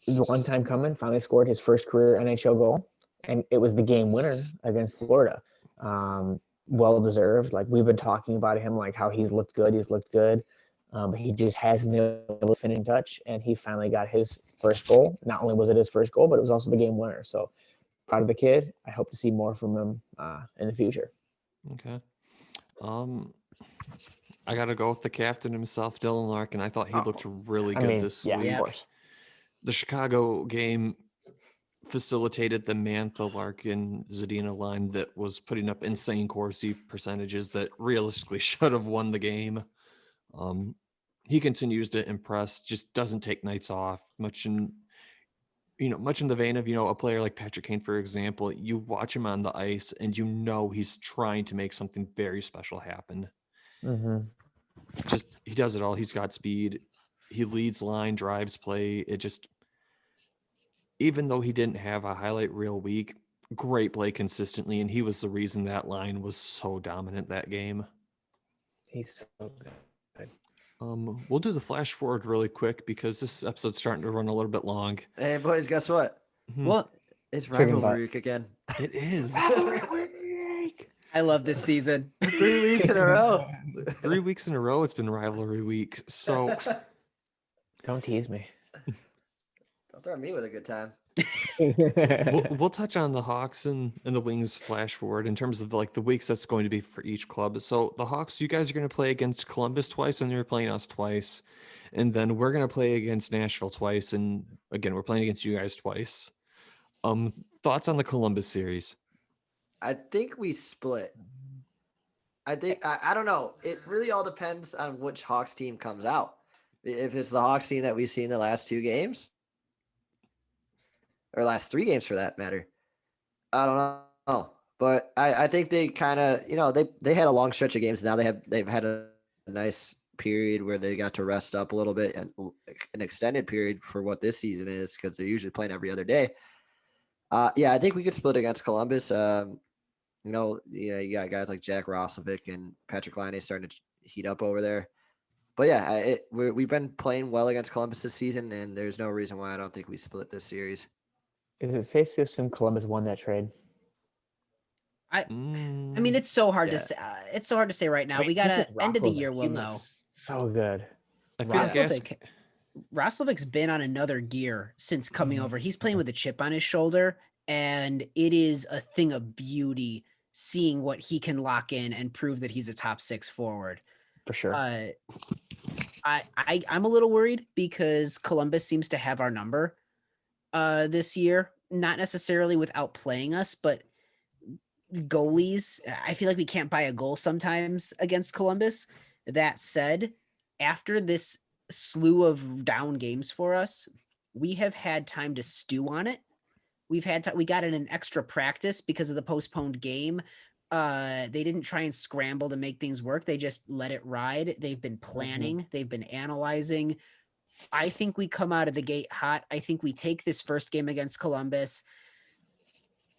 a long time coming, finally scored his first career NHL goal, and it was the game winner against Florida. Well deserved. Like, we've been talking about him, like how he's looked good. But he just hasn't been able to finish touch, and he finally got his first goal. Not only was it his first goal, but it was also the game winner. So proud of the kid. I hope to see more from him in the future. Okay. I got to go with the captain himself, Dylan Larkin. I thought he looked really good this week. Of course. The Chicago game facilitated the Mantha-Larkin-Zadina line that was putting up insane Corsi percentages that realistically should have won the game. He continues to impress, just doesn't take nights off, much in the vein of, a player like Patrick Kane, for example. You watch him on the ice and he's trying to make something very special happen. Mm-hmm. Just, he does it all. He's got speed. He leads line, drives play. It just, even though he didn't have a highlight reel week, great play consistently, and he was the reason that line was so dominant that game. He's so good. We'll do the flash forward really quick because this episode's starting to run a little bit long. Hey, boys, guess what? What? It's Rivalry week again. It is. I love this season. 3 weeks in a row. 3 weeks in a row, it's been rivalry week. So Don't tease me. Don't throw me with a good time. we'll touch on the Hawks and the Wings flash forward in terms of the weeks that's going to be for each club. So the Hawks, you guys are going to play against Columbus twice, and you're playing us twice. And then we're going to play against Nashville twice. And again, we're playing against you guys twice. Thoughts on the Columbus series? I think we split. I don't know. It really all depends on which Hawks team comes out. If it's the Hawks team that we've seen the last 2 games, or last 3 games for that matter, I don't know. But I think they kind of, they had a long stretch of games. Now they've had a nice period where they got to rest up a little bit, and an extended period for what this season is, because they're usually playing every other day. I think we could split against Columbus. You got guys like Jack Roslovic and Patrick Laine starting to heat up over there. But yeah, we've been playing well against Columbus this season, and there's no reason why I don't think we split this series. Is it safe to assume Columbus won that trade? I mean, it's so hard to say. It's so hard to say right now. We got to end of the year. We'll know. So good. I feel Roslovic's been on another gear since coming over. He's playing with a chip on his shoulder, and it is a thing of beauty seeing what he can lock in and prove that he's a top 6 forward. For sure. I'm a little worried because Columbus seems to have our number this year, not necessarily with outplaying us, but goalies. I feel like we can't buy a goal sometimes against Columbus. That said, after this slew of down games for us, we have had time to stew on it. We got in an extra practice because of the postponed game. They didn't try and scramble to make things work. They just let it ride. They've been planning. Mm-hmm. They've been analyzing. I think we come out of the gate hot. I think we take this first game against Columbus.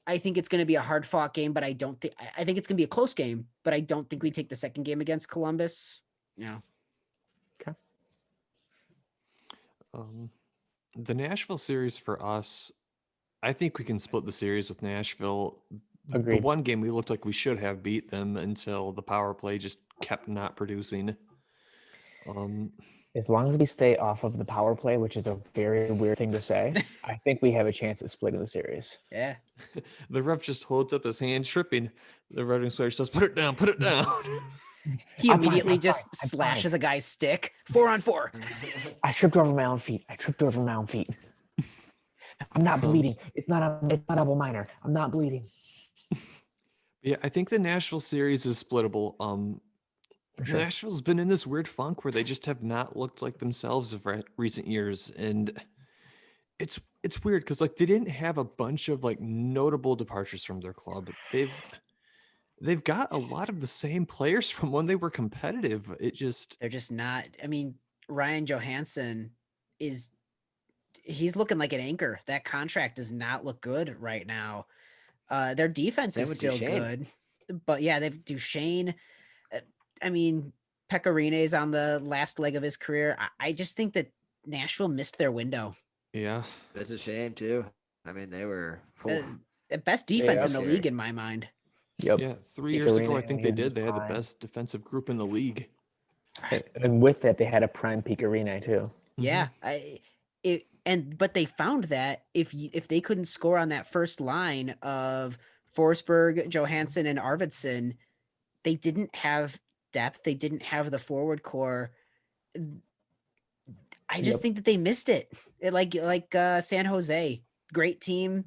I think it's going to be a hard-fought game, but I think it's going to be a close game, but I don't think we take the second game against Columbus. Yeah. Okay. The Nashville series for us, I think we can split the series with Nashville. Agreed. The one game we looked like we should have beat them until the power play just kept not producing. As long as we stay off of the power play, which is a very weird thing to say, I think we have a chance at splitting the series. Yeah. The ref just holds up his hand, tripping. The Red Wings player says, "Put it down, put it down." He immediately just slashes a guy's stick. 4-on-4. I tripped over my own feet. I'm not bleeding. It's not a double minor. I'm not bleeding. Yeah, I think the Nashville series is splittable. For sure. Nashville's been in this weird funk where they just have not looked like themselves of recent years, and it's weird because they didn't have a bunch of notable departures from their club. They've got a lot of the same players from when they were competitive. They're just not. I mean, Ryan Johansson he's looking like an anchor. That contract does not look good right now. Their defense Same is with still Duchesne. good, but yeah, they've Duchesne. I mean, Pekarine's on the last leg of his career. I just think that Nashville missed their window. Yeah. It's a shame too. I mean, they were The best defense in the scary. league in my mind. Yep. Yeah. 3 years ago, I Picarina think when they he was did. They had the prime. best defensive group in the league. And with that, they had a prime Picarina too. Yeah, but they found that if they couldn't score on that first line of Forsberg, Johansson, and Arvidsson, they didn't have depth. They didn't have the forward core. I just think that they missed it. Like San Jose, great team.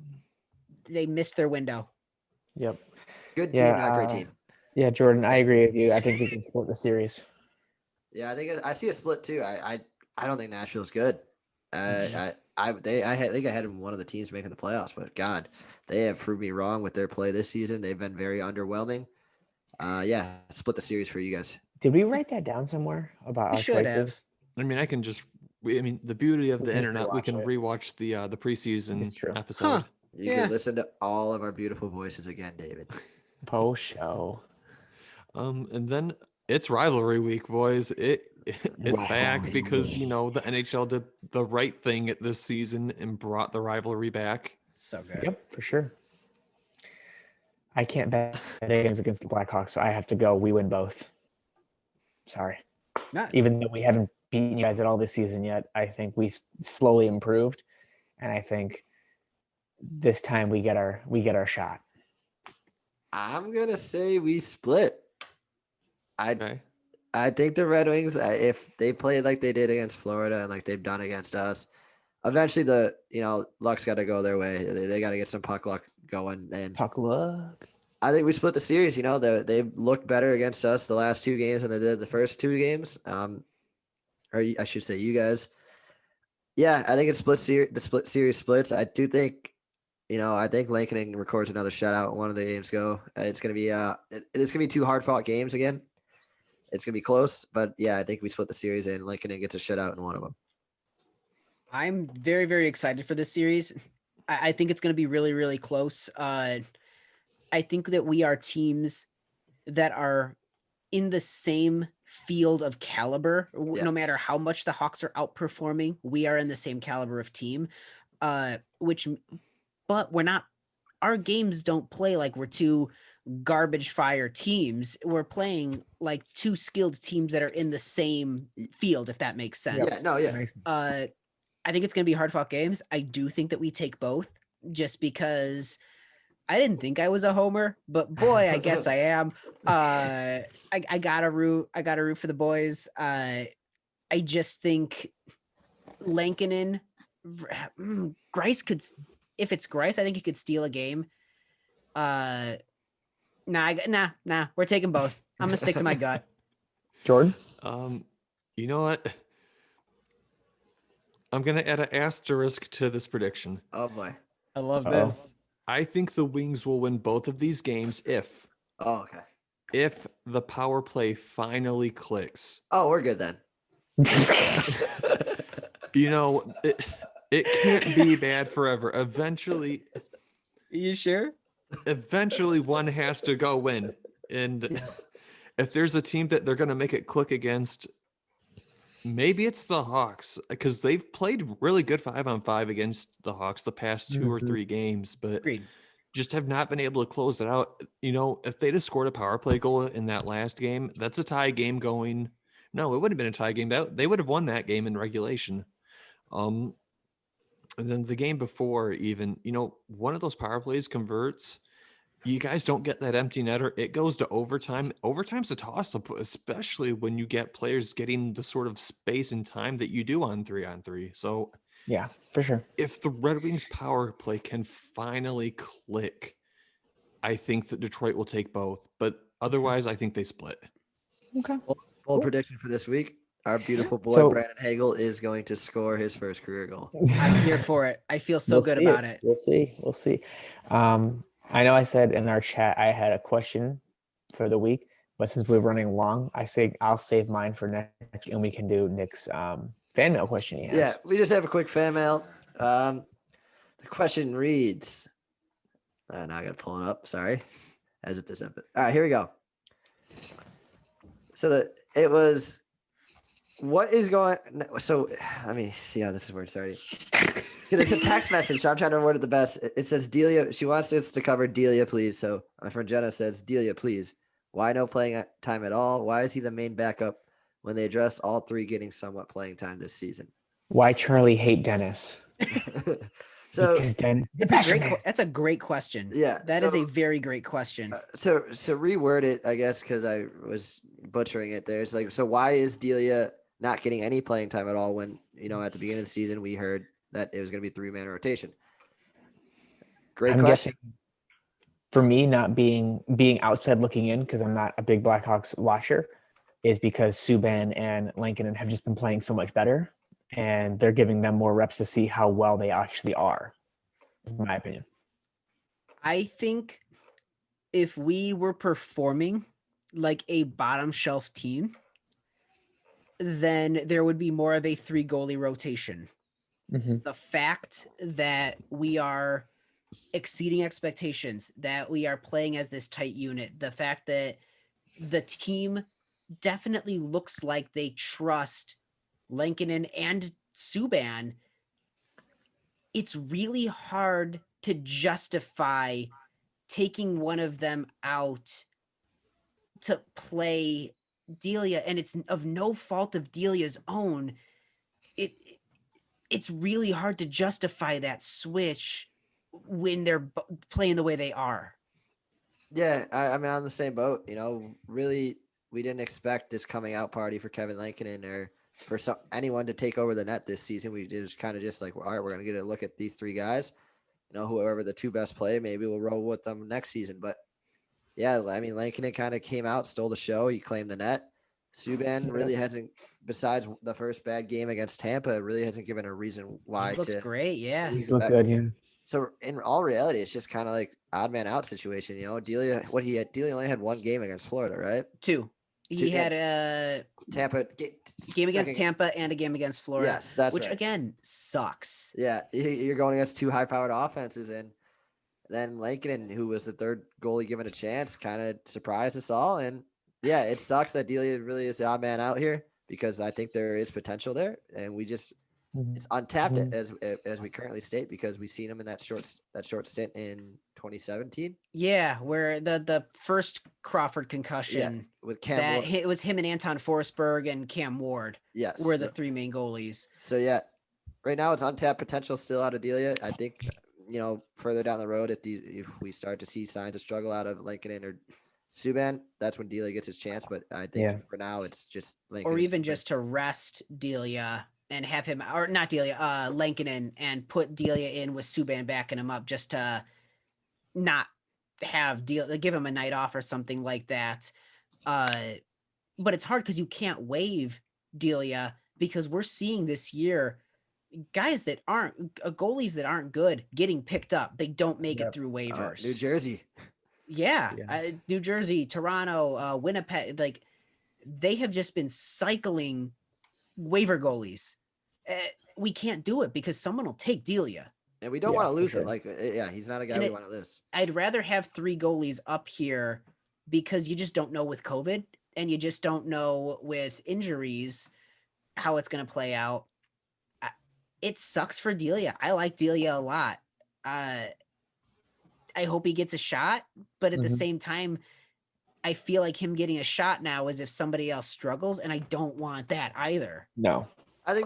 They missed their window. Yep. good Yeah, team, not great team. Yeah, Jordan, I agree with you. I think we can split the series. Yeah, I think I see a split too. I don't think Nashville's good. Mhm. I think I had them one of the teams making the playoffs, but God, they have proved me wrong with their play this season. They've been very underwhelming. Yeah, split the series for you guys. Did we write that down somewhere about We our should have. choices? I mean, the beauty of We the can internet, we rewatch can it. rewatch the preseason It's true. episode. You Yeah. can listen to all of our beautiful voices again, David. Post show. And then it's rivalry week, boys. It's back Rivalry because week. the NHL did the right thing this season and brought the rivalry back. So good. Yep, for sure. I can't bet against the Blackhawks, so I have to go. We win both. Sorry. Not, Even though we haven't beaten you guys at all this season yet, I think we slowly improved, and I think this time we get our shot. I'm gonna say we split. Okay. I think the Red Wings, if they play like they did against Florida and like they've done against us, eventually luck's got to go their way. They got to get some puck luck going, and Puck luck. I think we split the series. They've looked better against us the last two games than they did the first two games. Or I should say, you guys. Yeah, I think it's split series. The split series splits. I do think, I think Lincoln records another shutout when one of the games go. It's gonna be it's gonna be two hard fought games again. It's gonna be close, but yeah, I think we split the series and Lincoln gets a shutout in one of them. I'm very, very excited for this series. I think it's going to be really, really close. I think that we are teams that are in the same field of caliber. Yeah. No matter how much the Hawks are outperforming, we are in the same caliber of team. But we're not. Our games don't play like we're two garbage fire teams. We're playing like two skilled teams that are in the same field, if that makes sense. Yeah, no, yeah. I think it's going to be hard fought games. I do think that we take both, just because I didn't think I was a homer, but boy, I guess I am. I gotta root for the boys. I just think Lankinen, Grice could, if it's Grice, I think he could steal a game. Nah, we're taking both. I'm gonna stick to my gut. Jordan? You know what? I'm gonna add an asterisk to this prediction. Oh boy. I love Uh-oh. this. I think the Wings will win both of these games if Oh, okay. the power play finally clicks. Oh, we're good then. It can't be bad forever. Eventually, You sure? one has to go win. And if there's a team that they're going to make it click against, maybe it's the Hawks, because they've played really good 5-on-5 against the Hawks the past two or three games, but Agreed. just have not been able to close it out. If they'd have scored a power play goal in that last game, that's a tie game going. No, it wouldn't have been a tie game. They would have won that game in regulation. And then the game before, even, one of those power plays converts. You guys don't get that empty netter. It goes to overtime. Overtime's a toss-up, especially when you get players getting the sort of space and time that you do on 3-on-3. So Yeah, for sure. if the Red Wings power play can finally click, I think that Detroit will take both. But otherwise, I think they split. Okay. Bold prediction for this week. Our beautiful boy So- Brandon Hagel is going to score his first career goal. I'm here for it. I feel so We'll good see about it. We'll see. I know I said in our chat I had a question for the week, but since we're running long, I'll save mine for next, and we can do Nick's fan mail question he has. Yeah, we just have a quick fan mail. The question reads, Now I got to pull it up. Sorry. As it does. All right, here we go. So it was. What is going? So let me see how this is where it started. Because it's a text message, so I'm trying to word it the best. It says Delia. She wants us to cover Delia, please. So my friend Jenna says, Delia, please. Why no playing time at all? Why is he the main backup when they address all three getting somewhat playing time this season? Why Charlie hate Dennis? So because Dennis, that's a great question. Yeah, that is a very great question. So reword it, I guess, because I was butchering it there. It's like, so why is Delia not getting any playing time at all when, at the beginning of the season, we heard that it was going to be 3-man rotation? Great question. Guessing for me, not being outside looking in, because I'm not a big Blackhawks watcher, is because Subban and Lankinen have just been playing so much better, and they're giving them more reps to see how well they actually are, in my opinion. I think if we were performing like a bottom shelf team, then there would be more of a 3-goalie rotation. Mm-hmm. The fact that we are exceeding expectations, that we are playing as this tight unit, the fact that the team definitely looks like they trust Lankinen and Subban, it's really hard to justify taking one of them out to play Delia, and it's of no fault of Delia's own. It's really hard to justify that switch when they're playing the way they are. Yeah, I'm on the same boat. Really, we didn't expect this coming out party for Kevin Lankinen or for anyone to take over the net this season. We just kind of just like, all right, we're going to get a look at these three guys. Whoever the two best play, maybe we'll roll with them next season. But yeah, I mean, Lankinen kind of came out, stole the show. He claimed the net. Subban really hasn't, besides the first bad game against Tampa, really hasn't given a reason why. He looks great, yeah. He's looked good, yeah. So in all reality, it's just kind of like odd man out situation. Delia only had one game against Florida, right? Two. He had a Tampa game against Tampa and a game against Florida. Yes, that's which right. Again sucks. Yeah, you're going against two high-powered offenses, and then Lankinen, who was the third goalie given a chance, kind of surprised us all. And yeah, it sucks that Delia really is the odd man out here because I think there is potential there, and we just it's untapped as we currently state because we've seen him in that short stint in 2017. Yeah, where the first Crawford concussion with Cam Ward. It was him and Anton Forsberg and Cam Ward. Yes, were the three main goalies. So yeah, right now it's untapped potential still out of Delia. I think further down the road if we start to see signs of struggle out of Lankinen or Subban, that's when Delia gets his chance. But I think for now it's just Lankinen. Or even just to rest Delia and have him, or not Delia, Lankinen, and put Delia in with Subban backing him up just to not have Delia, give him a night off or something like that. But it's hard because you can't waive Delia because we're seeing this year guys that aren't goalies that aren't good getting picked up. They don't make it through waivers. New Jersey. Yeah. New Jersey, Toronto, Winnipeg, like they have just been cycling waiver goalies. We can't do it because someone will take Delia. And we don't want to lose him. Like, he's not a guy we want to lose. I'd rather have 3 goalies up here because you just don't know with COVID and you just don't know with injuries how it's going to play out. It sucks for Delia. I like Delia a lot. I hope he gets a shot, but at the same time, I feel like him getting a shot now is if somebody else struggles, and I don't want that either. No, I think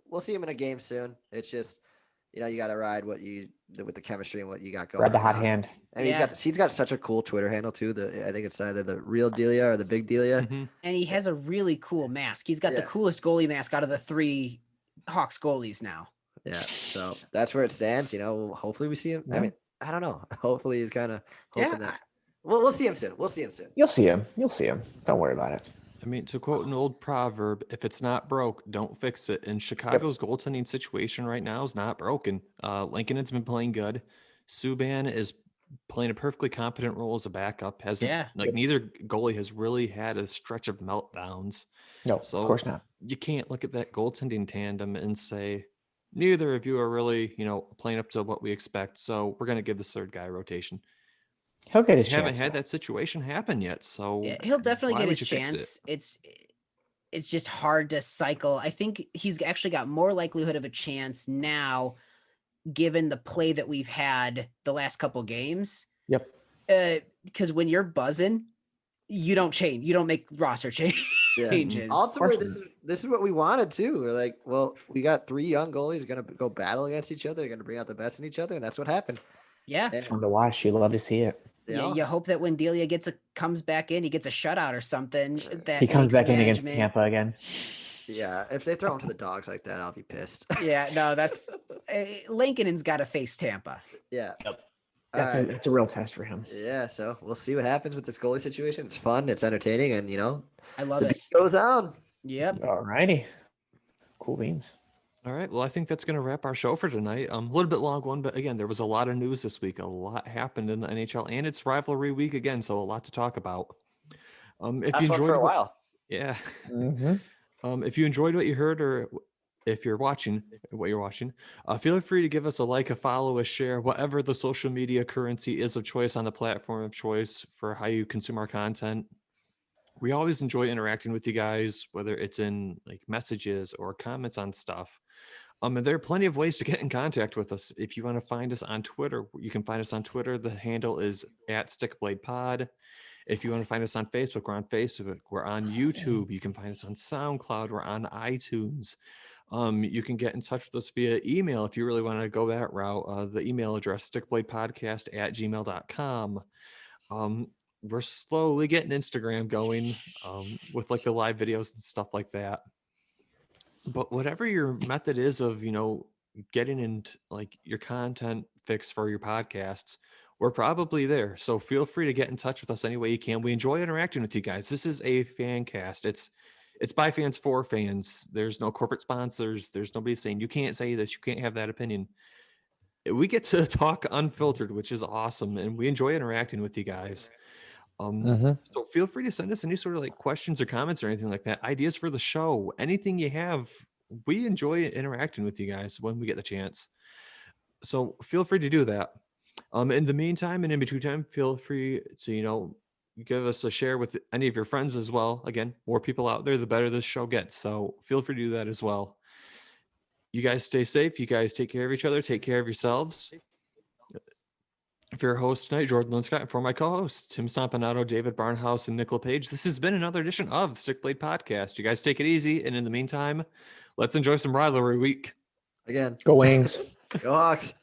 we'll see him in a game soon. It's just, you got to ride what you with the chemistry and what you got going. Ride the hot hand. And he's got such a cool Twitter handle too. I think it's either the real Delia or the big Delia. Mm-hmm. And he has a really cool mask. He's got the coolest goalie mask out of the 3 Hawks goalies now. Yeah, so that's where it stands. Hopefully we see him. Yeah. I mean, I don't know. Hopefully he's kind of hoping that. We'll see him soon. We'll see him soon. You'll see him. Don't worry about it. I mean, to quote an old proverb, if it's not broke, don't fix it. And Chicago's goaltending situation right now is not broken. Lankinen's been playing good. Subban is playing a perfectly competent role as a backup. Neither goalie has really had a stretch of meltdowns. No, so of course not. You can't look at that goaltending tandem and say neither of you are really, playing up to what we expect. So we're going to give this third guy a rotation. He'll get his We haven't chance. had though. that situation happen yet. So Yeah, he'll definitely why get would his you fix chance. it? It's just hard to cycle. I think he's actually got more likelihood of a chance now, given the play that we've had the last couple games. Yep. Because when you're buzzing, you don't change. You don't make roster changes. Ultimately, this is what we wanted too. We're like, well, we got 3 young goalies going to go battle against each other. They're going to bring out the best in each other, and that's what happened. Yeah. It's fun to watch. You love to see it. Yeah, you hope that when Delia comes back in, he gets a shutout or something. That He comes makes back in against Tampa again. Yeah, if they throw him to the dogs like that, I'll be pissed. Yeah, no, that's Lankinen's got to face Tampa. Yeah. Yep. That's a real test for him. Yeah, so we'll see what happens with this goalie situation. It's fun, it's entertaining, and I love the it. beat goes on. Yep. All righty. Cool beans. All right. Well, I think that's going to wrap our show for tonight. A little bit long one, but again, there was a lot of news this week. A lot happened in the NHL, and it's rivalry week again, so a lot to talk about. If That's you enjoyed for a while. Yeah. Mm-hmm. If you enjoyed what you heard, or if you're watching what you're watching, feel free to give us a like, a follow, a share, whatever the social media currency is of choice on the platform of choice for how you consume our content. We always enjoy interacting with you guys, whether it's in like messages or comments on stuff. And there are plenty of ways to get in contact with us. If you want to find us on Twitter, you can find us on Twitter. The handle is @StickBladePod. If you want to find us on Facebook, we're on Facebook. We're on YouTube. You can find us on SoundCloud. We're on iTunes. You can get in touch with us via email if you really want to go that route. The email address, stickbladepodcast@gmail.com. We're slowly getting Instagram going with like the live videos and stuff like that. But whatever your method is of, getting into like your content fix for your podcasts, we're probably there. So feel free to get in touch with us any way you can. We enjoy interacting with you guys. This is a fan cast. It's by fans for fans. There's no corporate sponsors. There's nobody saying you can't say this, you can't have that opinion. We get to talk unfiltered, which is awesome, and we enjoy interacting with you guys. So feel free to send us any sort of like questions or comments or anything like that, ideas for the show, anything you have. We enjoy interacting with you guys when we get the chance. So feel free to do that. In the meantime and in between time, feel free to, give us a share with any of your friends as well. Again, more people out there, the better this show gets. So feel free to do that as well. You guys stay safe. You guys take care of each other. Take care of yourselves. For your host tonight, Jordan Linscott, and for my co-hosts, Tim Sampanato, David Barnhouse, and Nick LePage, this has been another edition of the Stick Blade Podcast. You guys take it easy, and in the meantime, let's enjoy some rivalry week. Again. Go Wings. Go Hawks.